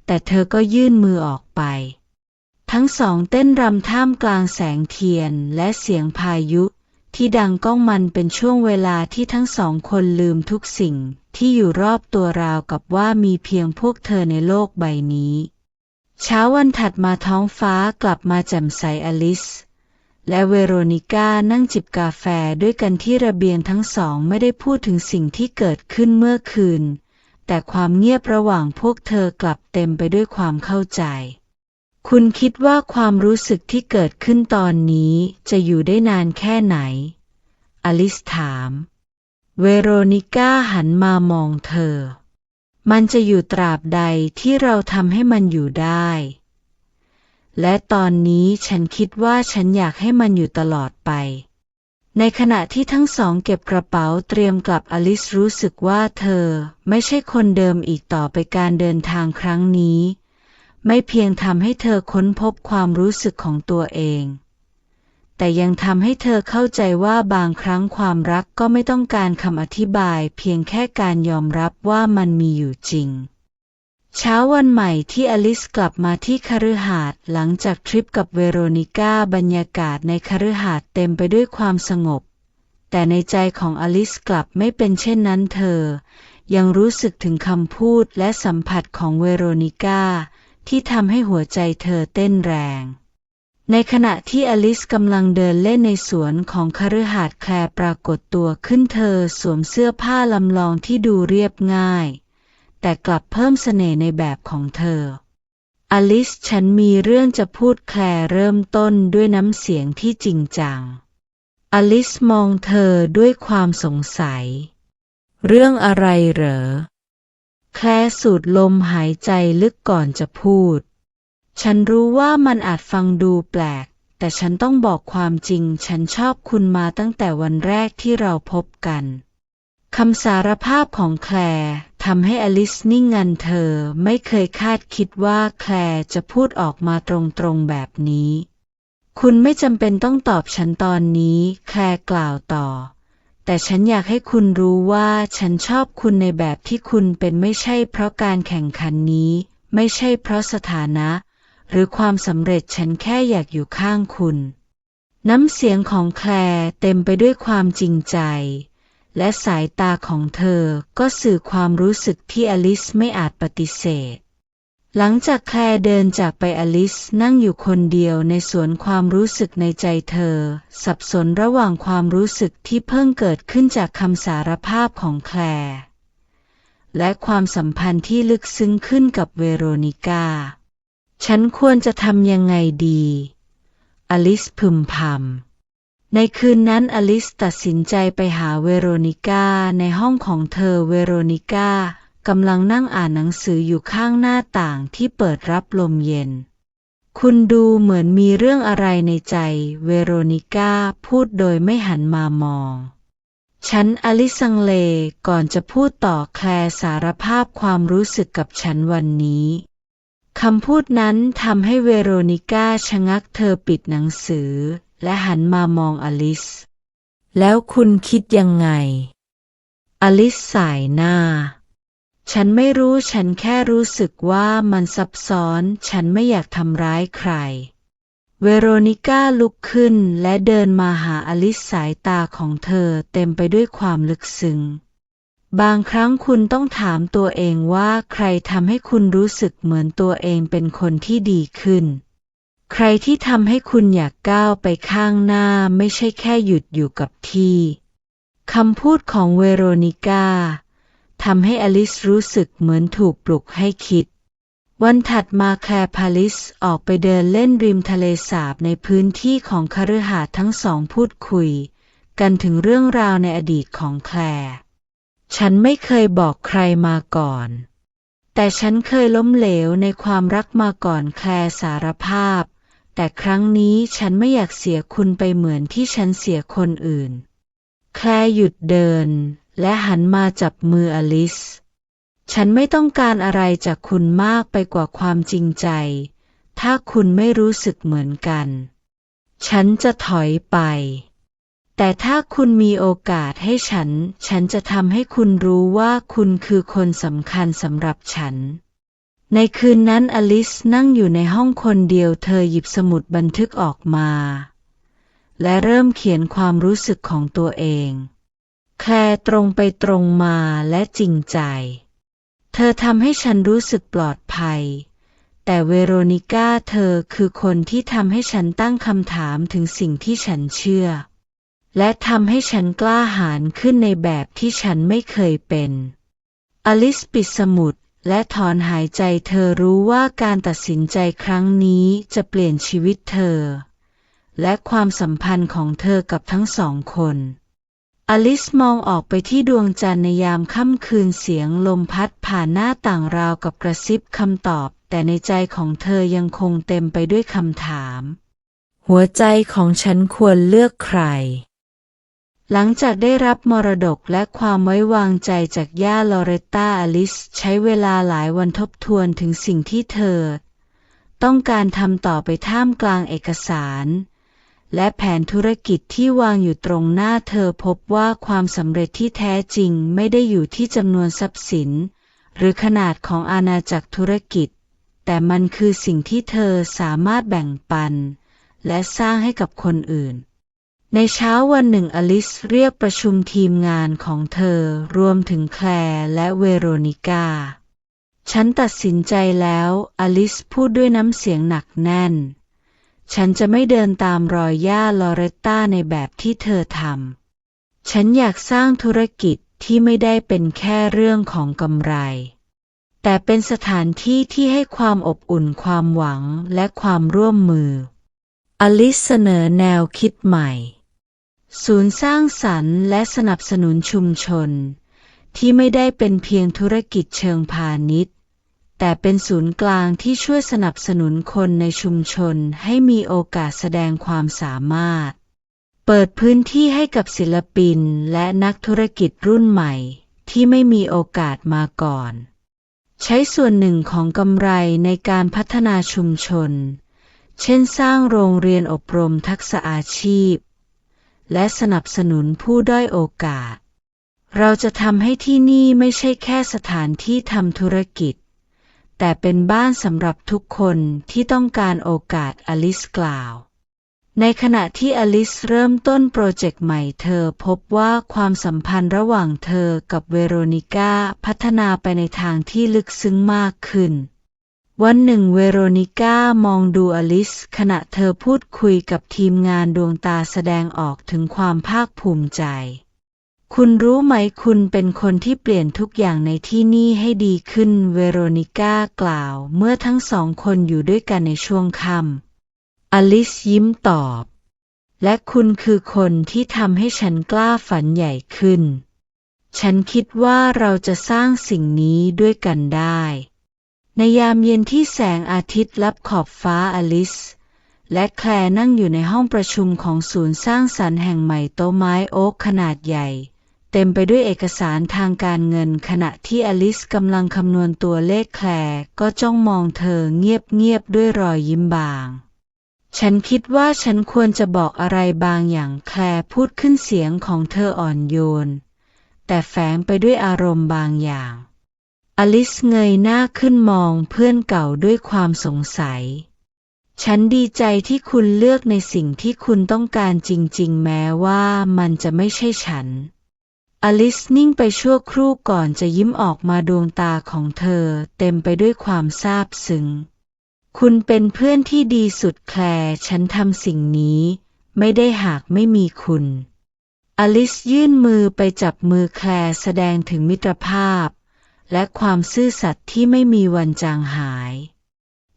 แต่เธอก็ยื่นมือออกไปทั้งสองเต้นรำท่ามกลางแสงเทียนและเสียงพายุที่ดังก้องมันเป็นช่วงเวลาที่ทั้งสองคนลืมทุกสิ่งที่อยู่รอบตัวราวกับว่ามีเพียงพวกเธอในโลกใบนี้เช้าวันถัดมาท้องฟ้ากลับมาแจ่มใสอลิซและเวโรนิก้านั่งจิบกาแฟด้วยกันที่ระเบียงทั้งสองไม่ได้พูดถึงสิ่งที่เกิดขึ้นเมื่อคืนแต่ความเงียบระหว่างพวกเธอกลับเต็มไปด้วยความเข้าใจคุณคิดว่าความรู้สึกที่เกิดขึ้นตอนนี้จะอยู่ได้นานแค่ไหนอลิซถามเวโรนิก้าหันมามองเธอมันจะอยู่ตราบใดที่เราทำให้มันอยู่ได้และตอนนี้ฉันคิดว่าฉันอยากให้มันอยู่ตลอดไปในขณะที่ทั้งสองเก็บกระเป๋าเตรียมกลับอลิซรู้สึกว่าเธอไม่ใช่คนเดิมอีกต่อไปการเดินทางครั้งนี้ไม่เพียงทำให้เธอค้นพบความรู้สึกของตัวเองแต่ยังทำให้เธอเข้าใจว่าบางครั้งความรักก็ไม่ต้องการคำอธิบายเพียงแค่การยอมรับว่ามันมีอยู่จริงเช้าวันใหม่ที่อลิซกลับมาที่คฤหาสน์หลังจากทริปกับเวโรนิก้าบรรยากาศในคฤหาสน์เต็มไปด้วยความสงบแต่ในใจของอลิซกลับไม่เป็นเช่นนั้นเธอยังรู้สึกถึงคำพูดและสัมผัสของเวโรนิก้าที่ทำให้หัวใจเธอเต้นแรงในขณะที่อลิซกำลังเดินเล่นในสวนของคฤหาสน์แคลร์ปรากฏตัวขึ้นเธอสวมเสื้อผ้าลำลองที่ดูเรียบง่ายแต่กลับเพิ่มเสน่ห์ในแบบของเธออลิซฉันมีเรื่องจะพูดแคลร์เริ่มต้นด้วยน้ำเสียงที่จริงจังอลิซมองเธอด้วยความสงสัยเรื่องอะไรเหรอแคลร์สูดลมหายใจลึกก่อนจะพูดฉันรู้ว่ามันอาจฟังดูแปลกแต่ฉันต้องบอกความจริงฉันชอบคุณมาตั้งแต่วันแรกที่เราพบกันคำสารภาพของแคลร์ทำให้อลิซนิ่งงันเธอไม่เคยคาดคิดว่าแคลร์จะพูดออกมาตรงๆแบบนี้คุณไม่จำเป็นต้องตอบฉันตอนนี้แคลร์กล่าวต่อแต่ฉันอยากให้คุณรู้ว่าฉันชอบคุณในแบบที่คุณเป็นไม่ใช่เพราะการแข่งขันนี้ไม่ใช่เพราะสถานะหรือความสำเร็จฉันแค่อยากอยู่ข้างคุณน้ำเสียงของแคลร์เต็มไปด้วยความจริงใจและสายตาของเธอก็สื่อความรู้สึกที่อลิซไม่อาจปฏิเสธหลังจากแคลร์เดินจากไปอลิซนั่งอยู่คนเดียวในสวนความรู้สึกในใจเธอสับสนระหว่างความรู้สึกที่เพิ่งเกิดขึ้นจากคำสารภาพของแคลร์และความสัมพันธ์ที่ลึกซึ้งขึ้นกับเวโรนิก้าฉันควรจะทำยังไงดีอลิซพึมพำในคืนนั้นอลิซตัดสินใจไปหาเวโรนิก้าในห้องของเธอเวโรนิก้ากำลังนั่งอ่านหนังสืออยู่ข้างหน้าต่างที่เปิดรับลมเย็น คุณดูเหมือนมีเรื่องอะไรในใจเวโรนิก้าพูดโดยไม่หันมามองฉันอลิซลังเลก่อนจะพูดต่อแคลร์สารภาพความรู้สึกกับฉันวันนี้คำพูดนั้นทำให้เวโรนิก้าชะงักเธอปิดหนังสือและหันมามองอลิซแล้วคุณคิดยังไงอลิซสายหน้าฉันไม่รู้ฉันแค่รู้สึกว่ามันซับซ้อนฉันไม่อยากทำร้ายใครเวโรนิก้าลุกขึ้นและเดินมาหาอลิซสายตาของเธอเต็มไปด้วยความลึกซึ้งบางครั้งคุณต้องถามตัวเองว่าใครทำให้คุณรู้สึกเหมือนตัวเองเป็นคนที่ดีขึ้นใครที่ทำให้คุณอยากก้าวไปข้างหน้าไม่ใช่แค่หยุดอยู่กับที่คำพูดของเวโรนิก้าทำให้อลิซรู้สึกเหมือนถูกปลุกให้คิดวันถัดมาแคลร์พาลิสออกไปเดินเล่นริมทะเลสาบในพื้นที่ของคฤหาสน์ทั้งสองพูดคุยกันถึงเรื่องราวในอดีตของแคลร์ฉันไม่เคยบอกใครมาก่อนแต่ฉันเคยล้มเหลวในความรักมาก่อนแคลร์สารภาพแต่ครั้งนี้ฉันไม่อยากเสียคุณไปเหมือนที่ฉันเสียคนอื่นแคลร์หยุดเดินและหันมาจับมืออลิซฉันไม่ต้องการอะไรจากคุณมากไปกว่าความจริงใจถ้าคุณไม่รู้สึกเหมือนกันฉันจะถอยไปแต่ถ้าคุณมีโอกาสให้ฉันจะทำให้คุณรู้ว่าคุณคือคนสำคัญสำหรับฉันในคืนนั้นอลิซนั่งอยู่ในห้องคนเดียวเธอหยิบสมุดบันทึกออกมาและเริ่มเขียนความรู้สึกของตัวเองแคลร์ตรงไปตรงมาและจริงใจเธอทำให้ฉันรู้สึกปลอดภัยแต่เวโรนิก้าเธอคือคนที่ทำให้ฉันตั้งคำถามถึงสิ่งที่ฉันเชื่อและทำให้ฉันกล้าหาญขึ้นในแบบที่ฉันไม่เคยเป็นอลิซปิดสมุดและถอนหายใจเธอรู้ว่าการตัดสินใจครั้งนี้จะเปลี่ยนชีวิตเธอและความสัมพันธ์ของเธอกับทั้งสองคนอลิซมองออกไปที่ดวงจันทร์ในยามค่ำคืนเสียงลมพัดผ่านหน้าต่างราวกับกระซิบคำตอบแต่ในใจของเธอยังคงเต็มไปด้วยคำถามหัวใจของฉันควรเลือกใครหลังจากได้รับมรดกและความไว้วางใจจากย่าลอเรตตาอลิซใช้เวลาหลายวันทบทวนถึงสิ่งที่เธอต้องการทำต่อไปท่ามกลางเอกสารและแผนธุรกิจที่วางอยู่ตรงหน้าเธอพบว่าความสำเร็จที่แท้จริงไม่ได้อยู่ที่จำนวนทรัพย์สินหรือขนาดของอาณาจักรธุรกิจแต่มันคือสิ่งที่เธอสามารถแบ่งปันและสร้างให้กับคนอื่นในเช้าวันหนึ่งอลิซเรียกประชุมทีมงานของเธอรวมถึงแคลร์และเวโรนิก้าฉันตัดสินใจแล้วอลิซพูดด้วยน้ำเสียงหนักแน่นฉันจะไม่เดินตามรอยย่าลอเรตตาในแบบที่เธอทำฉันอยากสร้างธุรกิจที่ไม่ได้เป็นแค่เรื่องของกำไรแต่เป็นสถานที่ที่ให้ความอบอุ่นความหวังและความร่วมมืออลิซเสนอแนวคิดใหม่ศูนย์สร้างสรรค์และสนับสนุนชุมชนที่ไม่ได้เป็นเพียงธุรกิจเชิงพาณิชย์แต่เป็นศูนย์กลางที่ช่วยสนับสนุนคนในชุมชนให้มีโอกาสแสดงความสามารถเปิดพื้นที่ให้กับศิลปินและนักธุรกิจรุ่นใหม่ที่ไม่มีโอกาสมาก่อนใช้ส่วนหนึ่งของกำไรในการพัฒนาชุมชนเช่นสร้างโรงเรียนอบรมทักษะอาชีพและสนับสนุนผู้ด้อยโอกาสเราจะทำให้ที่นี่ไม่ใช่แค่สถานที่ทำธุรกิจแต่เป็นบ้านสำหรับทุกคนที่ต้องการโอกาสอลิซกล่าวในขณะที่อลิซเริ่มต้นโปรเจกต์ใหม่เธอพบว่าความสัมพันธ์ระหว่างเธอกับเวโรนิก้าพัฒนาไปในทางที่ลึกซึ้งมากขึ้นวันหนึ่งเวโรนิก้ามองดูอลิซขณะเธอพูดคุยกับทีมงานดวงตาแสดงออกถึงความภาคภูมิใจคุณรู้ไหมคุณเป็นคนที่เปลี่ยนทุกอย่างในที่นี่ให้ดีขึ้นเวโรนิก้ากล่าวเมื่อทั้งสองคนอยู่ด้วยกันในช่วงค่ำอลิซยิ้มตอบและคุณคือคนที่ทำให้ฉันกล้าฝันใหญ่ขึ้นฉันคิดว่าเราจะสร้างสิ่งนี้ด้วยกันได้ ในยามเย็นที่แสงอาทิตย์ลับขอบฟ้าอลิซและแคลร์นั่งอยู่ในห้องประชุมของศูนย์สร้างสรรค์แห่งใหม่โต๊ะไม้โอ๊กขนาดใหญ่เต็มไปด้วยเอกสารทางการเงินขณะที่อลิซกำลังคำนวณตัวเลขแคลร์ก็จ้องมองเธอเงียบๆด้วยรอยยิ้มบางฉันคิดว่าฉันควรจะบอกอะไรบางอย่างแคลร์พูดขึ้นเสียงของเธออ่อนโยนแต่แฝงไปด้วยอารมณ์บางอย่างอลิซเงยหน้าขึ้นมองเพื่อนเก่าด้วยความสงสัยฉันดีใจที่คุณเลือกในสิ่งที่คุณต้องการจริงๆแม้ว่ามันจะไม่ใช่ฉันอลิซนิ่งไปชั่วครู่ก่อนจะยิ้มออกมาดวงตาของเธอเต็มไปด้วยความซาบซึ้งคุณเป็นเพื่อนที่ดีสุดแคลร์ฉันทำสิ่งนี้ไม่ได้หากไม่มีคุณอลิซยื่นมือไปจับมือแคลร์แสดงถึงมิตรภาพและความซื่อสัตย์ที่ไม่มีวันจางหาย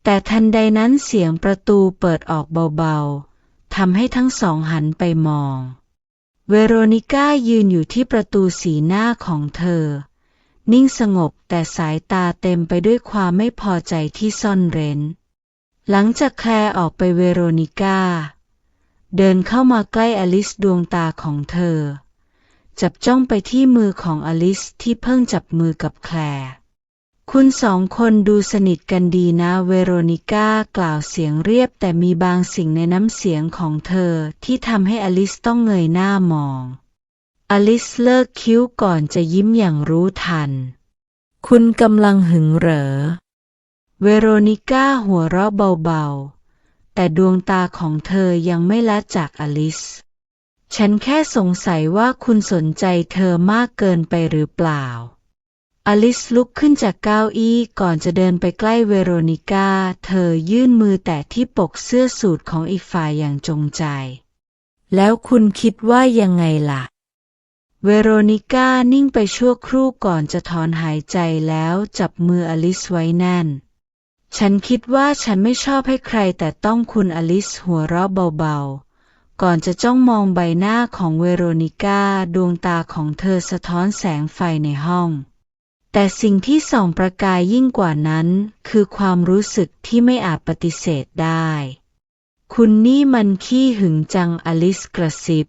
แต่ทันใดนั้นเสียงประตูเปิดออกเบาๆทำให้ทั้งสองหันไปมองเวโรนิก้ายืนอยู่ที่ประตูสีหน้าของเธอนิ่งสงบแต่สายตาเต็มไปด้วยความไม่พอใจที่ซ่อนเร้นหลังจากแคลร์ออกไปเวโรนิก้าเดินเข้ามาใกล้อลิซดวงตาของเธอจับจ้องไปที่มือของอลิซที่เพิ่งจับมือกับแคลร์คุณสองคนดูสนิทกันดีนะเวโรนิก้ากล่าวเสียงเรียบแต่มีบางสิ่งในน้ำเสียงของเธอที่ทำให้อลิซต้องเงยหน้ามองอลิซเลิกคิ้วก่อนจะยิ้มอย่างรู้ทันคุณกำลังหึงเหรอเวโรนิก้าหัวเราะเบาๆแต่ดวงตาของเธอยังไม่ละจากอลิซฉันแค่สงสัยว่าคุณสนใจเธอมากเกินไปหรือเปล่าอลิซลุกขึ้นจากเก้าอี้ก่อนจะเดินไปใกล้เวโรนิก้าเธอยื่นมือแตะที่ปกเสื้อสูทของอีกฝ่ายอย่างจงใจแล้วคุณคิดว่ายังไงล่ะเวโรนิก้านิ่งไปชั่วครู่ก่อนจะถอนหายใจแล้วจับมืออลิซไว้แน่นฉันคิดว่าฉันไม่ชอบให้ใครแต่ต้องคุณอลิซหัวเราะเบาๆก่อนจะจ้องมองใบหน้าของเวโรนิก้าดวงตาของเธอสะท้อนแสงไฟในห้องแต่สิ่งที่ส่องประกายยิ่งกว่านั้นคือความรู้สึกที่ไม่อาจปฏิเสธได้คุณนี่มันขี้หึงจังอลิซกระซิบ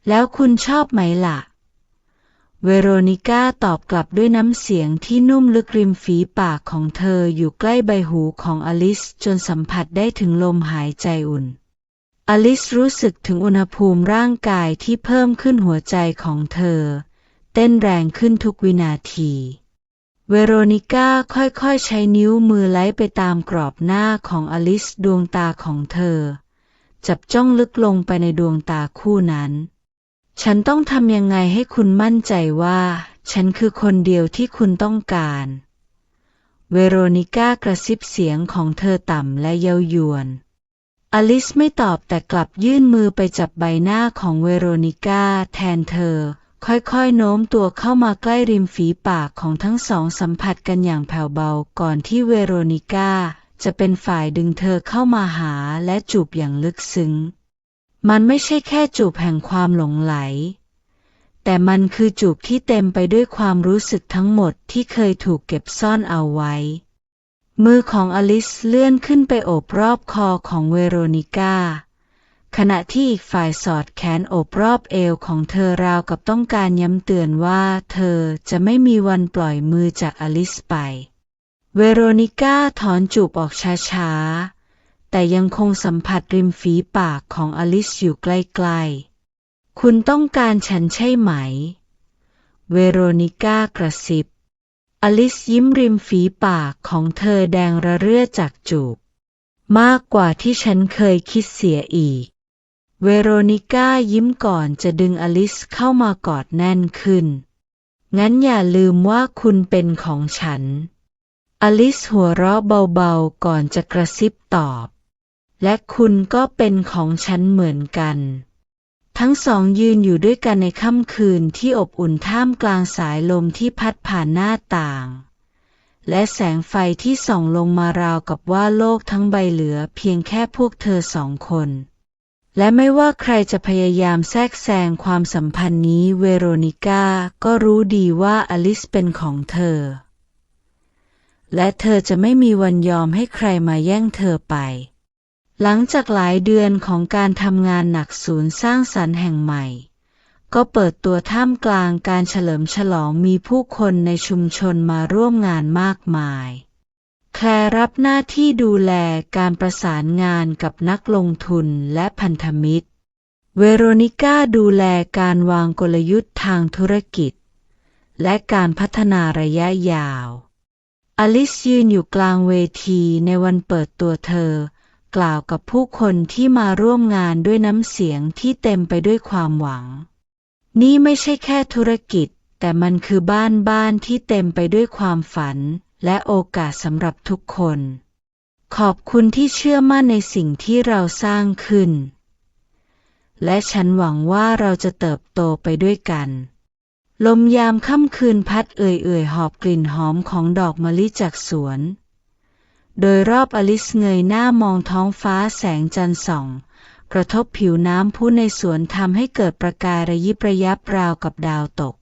แล้วคุณชอบไหมล่ะเวโรนิก้าตอบกลับด้วยน้ำเสียงที่นุ่มลึกริมฝีปากของเธออยู่ใกล้ใบหูของอลิซจนสัมผัสได้ถึงลมหายใจอุ่นอลิซรู้สึกถึงอุณหภูมิร่างกายที่เพิ่มขึ้นหัวใจของเธอเต้นแรงขึ้นทุกวินาทีเวโรนิก้าค่อยๆใช้นิ้วมือไล่ไปตามกรอบหน้าของอลิซดวงตาของเธอจับจ้องลึกลงไปในดวงตาคู่นั้นฉันต้องทำยังไงให้คุณมั่นใจว่าฉันคือคนเดียวที่คุณต้องการเวโรนิก้ากระซิบเสียงของเธอต่ำและเย้ายวนอลิซไม่ตอบแต่กลับยื่นมือไปจับใบหน้าของเวโรนิก้าแทนเธอค่อยๆโน้มตัวเข้ามาใกล้ริมฝีปากของทั้งสองสัมผัสกันอย่างแผ่วเบาก่อนที่เวโรนิก้าจะเป็นฝ่ายดึงเธอเข้ามาหาและจูบอย่างลึกซึ้งมันไม่ใช่แค่จูบแห่งความหลงไหลแต่มันคือจูบที่เต็มไปด้วยความรู้สึกทั้งหมดที่เคยถูกเก็บซ่อนเอาไว้มือของอลิซเลื่อนขึ้นไปโอบรอบคอของเวโรนิก้าขณะที่อีกฝ่ายสอดแขนโอบรอบเอวของเธอราวกับต้องการย้ำเตือนว่าเธอจะไม่มีวันปล่อยมือจากอลิซไปเวโรนิก้าถอนจูบออกช้าๆแต่ยังคงสัมผัสริมฝีปากของอลิซอยู่ใกล้ๆคุณต้องการฉันใช่ไหมเวโรนิก้ากระซิบอลิซยิ้มริมฝีปากของเธอแดงระเรื่อจากจูบมากกว่าที่ฉันเคยคิดเสียอีกเวโรนิก้ายิ้มก่อนจะดึงอลิซเข้ามากอดแน่นขึ้นงั้นอย่าลืมว่าคุณเป็นของฉันอลิซหัวเราะเบาๆก่อนจะกระซิบตอบและคุณก็เป็นของฉันเหมือนกันทั้งสองยืนอยู่ด้วยกันในค่ำคืนที่อบอุ่นท่ามกลางสายลมที่พัดผ่านหน้าต่างและแสงไฟที่ส่องลงมาราวกับว่าโลกทั้งใบเหลือเพียงแค่พวกเธอสองคนและไม่ว่าใครจะพยายามแทรกแซงความสัมพันธ์นี้เวโรนิก้าก็รู้ดีว่าอลิซเป็นของเธอ และเธอจะไม่มีวันยอมให้ใครมาแย่งเธอไปหลังจากหลายเดือนของการทำงานหนักศูนย์สร้างสรรค์แห่งใหม่ก็เปิดตัวท่ามกลางการเฉลิมฉลองมีผู้คนในชุมชนมาร่วมงานมากมายแคลร์รับหน้าที่ดูแลการประสานงานกับนักลงทุนและพันธมิตรเวโรนิก้าดูแลการวางกลยุทธ์ทางธุรกิจและการพัฒนาระยะยาวอลิซยืนอยู่กลางเวทีในวันเปิดตัวเธอกล่าวกับผู้คนที่มาร่วมงานด้วยน้ำเสียงที่เต็มไปด้วยความหวังนี่ไม่ใช่แค่ธุรกิจแต่มันคือบ้านที่เต็มไปด้วยความฝันและโอกาสสำหรับทุกคนขอบคุณที่เชื่อมั่นในสิ่งที่เราสร้างขึ้นและฉันหวังว่าเราจะเติบโตไปด้วยกันลมยามค่ำคืนพัดเอื่อยๆหอบกลิ่นหอมของดอกมะลิจากสวนโดยรอบอลิซเงยหน้ามองท้องฟ้าแสงจันทร์ส่องกระทบผิวน้ำพุในสวนทำให้เกิดประกายระยิบระยับราวกับดาวตก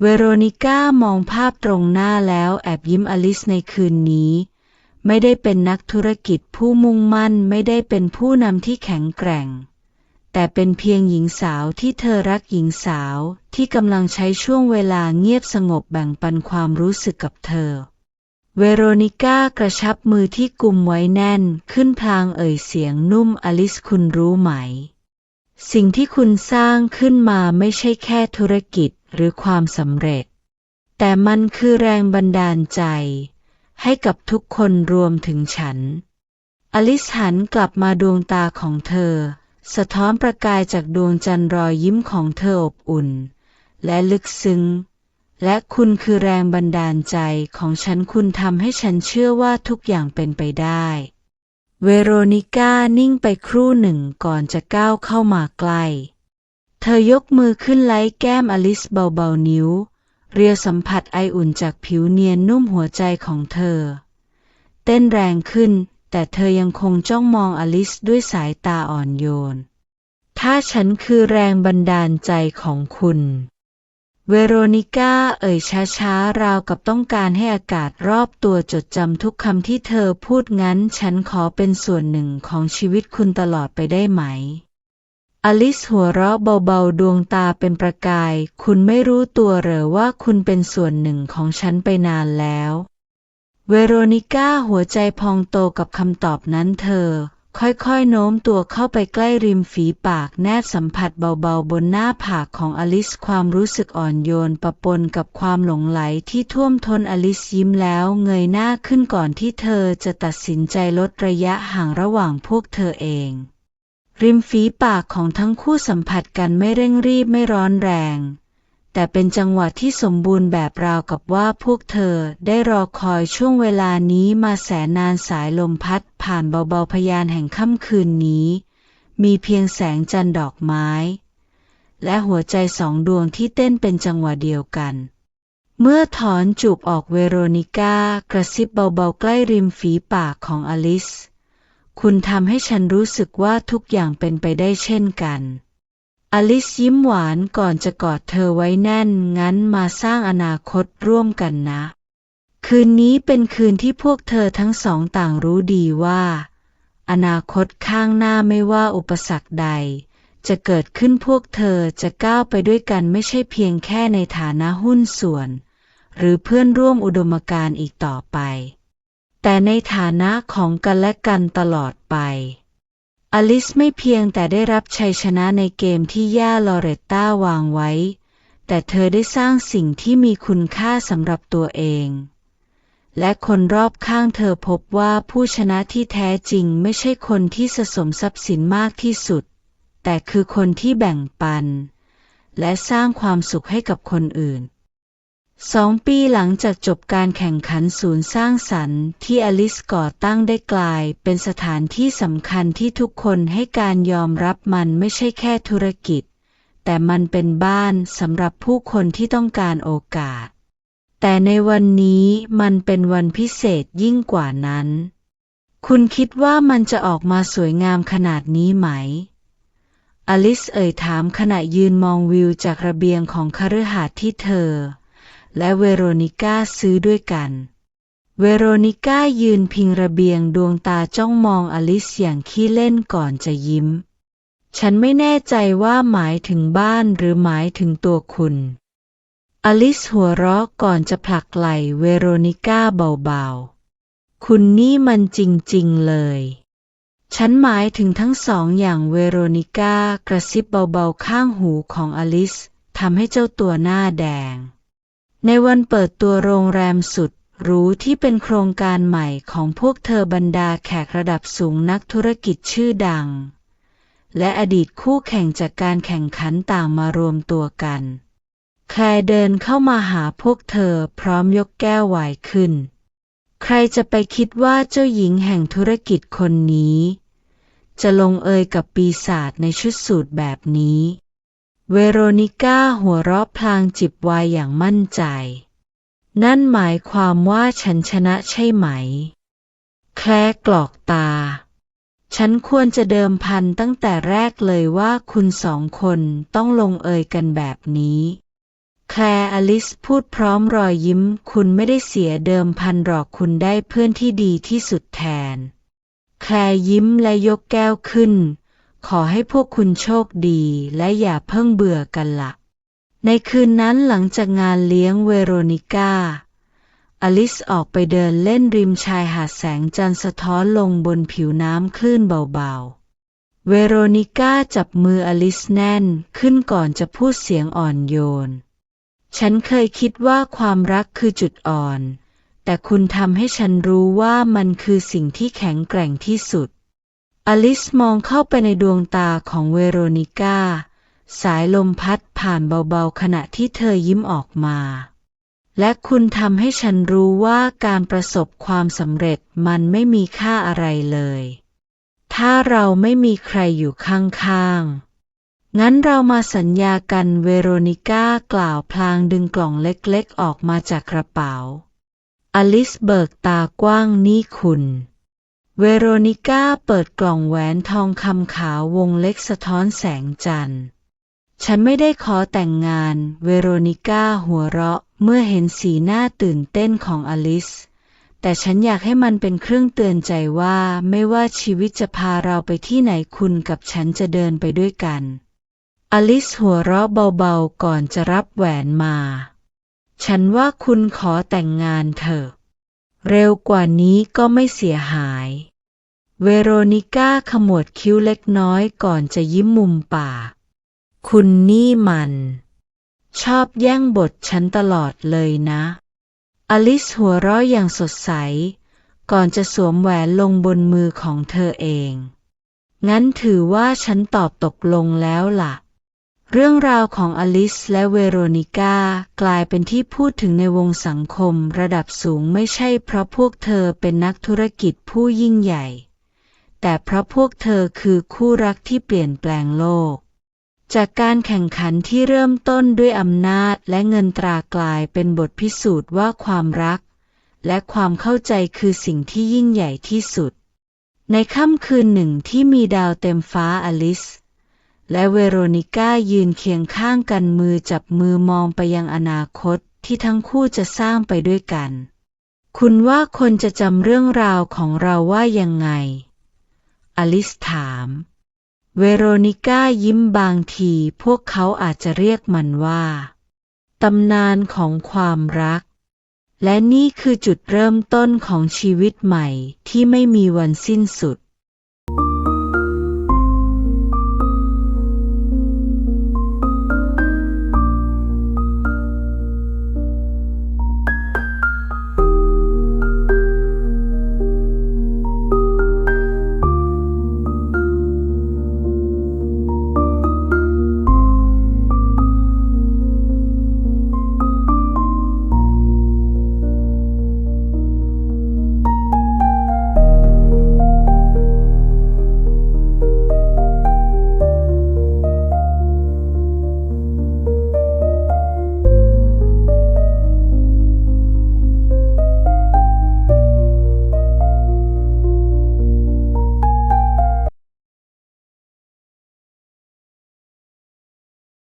เวโรนิก้ามองภาพตรงหน้าแล้วแอบยิ้มอลิซในคืนนี้ไม่ได้เป็นนักธุรกิจผู้มุ่งมั่นไม่ได้เป็นผู้นำที่แข็งแกร่งแต่เป็นเพียงหญิงสาวที่เธอรักหญิงสาวที่กำลังใช้ช่วงเวลาเงียบสงบแบ่งปันความรู้สึกกับเธอเวโรนิก้ากระชับมือที่กุมไว้แน่นขึ้นพลางเอ่ยเสียงนุ่มอลิซคุณรู้ไหมสิ่งที่คุณสร้างขึ้นมาไม่ใช่แค่ธุรกิจหรือความสำเร็จแต่มันคือแรงบันดาลใจให้กับทุกคนรวมถึงฉันอลิซหันกลับมาดวงตาของเธอสะท้อนประกายจากดวงจันทร์รอยยิ้มของเธออบอุ่นและลึกซึ้งและคุณคือแรงบันดาลใจของฉันคุณทำให้ฉันเชื่อว่าทุกอย่างเป็นไปได้เวโรนิก้านิ่งไปครู่หนึ่งก่อนจะก้าวเข้ามาใกล้เธอยกมือขึ้นไล้แก้มอลิซเบาๆนิ้วเรียวสัมผัสไออุ่นจากผิวเนียนนุ่มหัวใจของเธอเต้นแรงขึ้นแต่เธอยังคงจ้องมองอลิซด้วยสายตาอ่อนโยนถ้าฉันคือแรงบันดาลใจของคุณเวโรนิก้าเอ่ยช้าๆราวกับต้องการให้อากาศรอบตัวจดจำทุกคำที่เธอพูดงั้นฉันขอเป็นส่วนหนึ่งของชีวิตคุณตลอดไปได้ไหมอลิซหัวเราะเบาๆดวงตาเป็นประกายคุณไม่รู้ตัวเหรอว่าคุณเป็นส่วนหนึ่งของฉันไปนานแล้วเวโรนิก้าหัวใจพองโตกับคำตอบนั้นเธอค่อยๆโน้มตัวเข้าไปใกล้ริมฝีปากแนบสัมผัสเบาๆบนหน้าผากของอลิซความรู้สึกอ่อนโยนปะปนกับความหลงไหลที่ท่วมท้นอลิซยิ้มแล้วเงยหน้าขึ้นก่อนที่เธอจะตัดสินใจลดระยะห่างระหว่างพวกเธอเองริมฝีปากของทั้งคู่สัมผัสกันไม่เร่งรีบไม่ร้อนแรงแต่เป็นจังหวะที่สมบูรณ์แบบราวกับว่าพวกเธอได้รอคอยช่วงเวลานี้มาแสนนานสายลมพัดผ่านเบาๆพยานแห่งค่ำคืนนี้มีเพียงแสงจันทร์ดอกไม้และหัวใจสองดวงที่เต้นเป็นจังหวะเดียวกันเมื่อถอนจูบออกเวโรนิก้ากระซิบเบาๆใกล้ริมฝีปากของอลิซคุณทำให้ฉันรู้สึกว่าทุกอย่างเป็นไปได้เช่นกันอลิซยิ้มหวานก่อนจะกอดเธอไว้แน่นงั้นมาสร้างอนาคตร่วมกันนะคืนนี้เป็นคืนที่พวกเธอทั้งสองต่างรู้ดีว่าอนาคตข้างหน้าไม่ว่าอุปสรรคใดจะเกิดขึ้นพวกเธอจะก้าวไปด้วยกันไม่ใช่เพียงแค่ในฐานะหุ้นส่วนหรือเพื่อนร่วมอุดมการณ์อีกต่อไปแต่ในฐานะของกันและกันตลอดไปอลิซไม่เพียงแต่ได้รับชัยชนะในเกมที่ย่าลอเรตต้าวางไว้แต่เธอได้สร้างสิ่งที่มีคุณค่าสำหรับตัวเองและคนรอบข้างเธอพบว่าผู้ชนะที่แท้จริงไม่ใช่คนที่สะสมทรัพย์สินมากที่สุดแต่คือคนที่แบ่งปันและสร้างความสุขให้กับคนอื่น2 ปีหลังจากจบการแข่งขันศูนย์สร้างสรรค์ที่อลิซก่อตั้งได้กลายเป็นสถานที่สำคัญที่ทุกคนให้การยอมรับมันไม่ใช่แค่ธุรกิจแต่มันเป็นบ้านสำหรับผู้คนที่ต้องการโอกาสแต่ในวันนี้มันเป็นวันพิเศษยิ่งกว่านั้นคุณคิดว่ามันจะออกมาสวยงามขนาดนี้ไหมอลิซเอ่ยถามขณะยืนมองวิวจากระเบียงของคฤหาสน์ที่เธอและเวโรนิก้าซื้อด้วยกัน เวโรนิก้ายืนพิงระเบียงดวงตาจ้องมองอลิซอย่างขี้เล่นก่อนจะยิ้มฉันไม่แน่ใจว่าหมายถึงบ้านหรือหมายถึงตัวคุณอลิซหัวเราะก่อนจะผลักไหล่เวโรนิก้าเบาๆคุณนี่มันจริงๆเลยฉันหมายถึงทั้งสองอย่างเวโรนิก้ากระซิบเบาๆข้างหูของอลิซทำให้เจ้าตัวหน้าแดงในวันเปิดตัวโรงแรมสุดหรูที่เป็นโครงการใหม่ของพวกเธอบรรดาแขกระดับสูงนักธุรกิจชื่อดังและอดีตคู่แข่งจากการแข่งขันต่างมารวมตัวกันแคลร์เดินเข้ามาหาพวกเธอพร้อมยกแก้วไวน์ขึ้นใครจะไปคิดว่าเจ้าหญิงแห่งธุรกิจคนนี้จะลงเอยกับปีศาจในชุดสูทแบบนี้เวโรนิก้าหัวเราะพลางจิบไวน์อย่างมั่นใจนั่นหมายความว่าฉันชนะใช่ไหมแคลร์กรอกตาฉันควรจะเดิมพันตั้งแต่แรกเลยว่าคุณสองคนต้องลงเอยกันแบบนี้แคลร์อลิซพูดพร้อมรอยยิ้มคุณไม่ได้เสียเดิมพันหรอกคุณได้เพื่อนที่ดีที่สุดแทนแคลร์ยิ้มและยกแก้วขึ้นขอให้พวกคุณโชคดีและอย่าเพิ่งเบื่อกันละในคืนนั้นหลังจากงานเลี้ยงเวโรนิก้าอลิซออกไปเดินเล่นริมชายหาดแสงจันทร์สะท้อนลงบนผิวน้ำคลื่นเบาๆเวโรนิก้าจับมืออลิซแน่นขึ้นก่อนจะพูดเสียงอ่อนโยนฉันเคยคิดว่าความรักคือจุดอ่อนแต่คุณทำให้ฉันรู้ว่ามันคือสิ่งที่แข็งแกร่งที่สุดอลิซมองเข้าไปในดวงตาของเวโรนิก้าสายลมพัดผ่านเบาๆขณะที่เธอยิ้มออกมาและคุณทำให้ฉันรู้ว่าการประสบความสำเร็จมันไม่มีค่าอะไรเลยถ้าเราไม่มีใครอยู่ข้างๆงั้นเรามาสัญญากันเวโรนิก้ากล่าวพลางดึงกล่องเล็กๆออกมาจากกระเป๋าอลิซเบิกตากว้างนี่คุณเวโรนิก้าเปิดกล่องแหวนทองคำขาววงเล็กสะท้อนแสงจันทร์ฉันไม่ได้ขอแต่งงานเวโรนิก้าหัวเราะเมื่อเห็นสีหน้าตื่นเต้นของอลิซแต่ฉันอยากให้มันเป็นเครื่องเตือนใจว่าไม่ว่าชีวิตจะพาเราไปที่ไหนคุณกับฉันจะเดินไปด้วยกันอลิซหัวเราะเบาๆก่อนจะรับแหวนมาฉันว่าคุณขอแต่งงานเถอะเร็วกว่านี้ก็ไม่เสียหายเวโรนิก้าขมวดคิ้วเล็กน้อยก่อนจะยิ้มมุมปากคุณนี่มันชอบแย่งบทฉันตลอดเลยนะอลิซหัวเราะอย่างสดใสก่อนจะสวมแหวนลงบนมือของเธอเองงั้นถือว่าฉันตอบตกลงแล้วล่ะเรื่องราวของอลิซและเวโรนิก้ากลายเป็นที่พูดถึงในวงสังคมระดับสูงไม่ใช่เพราะพวกเธอเป็นนักธุรกิจผู้ยิ่งใหญ่แต่เพราะพวกเธอคือคู่รักที่เปลี่ยนแปลงโลกจากการแข่งขันที่เริ่มต้นด้วยอำนาจและเงินตรากลายเป็นบทพิสูจน์ว่าความรักและความเข้าใจคือสิ่งที่ยิ่งใหญ่ที่สุดในค่ำคืนหนึ่งที่มีดาวเต็มฟ้าอลิซและเวโรนิก้ายืนเคียงข้างกันมือจับมือมองไปยังอนาคตที่ทั้งคู่จะสร้างไปด้วยกันคุณว่าคนจะจำเรื่องราวของเราว่ายังไงอลิซถามเวโรนิก้ายิ้มบางทีพวกเขาอาจจะเรียกมันว่าตำนานของความรักและนี่คือจุดเริ่มต้นของชีวิตใหม่ที่ไม่มีวันสิ้นสุด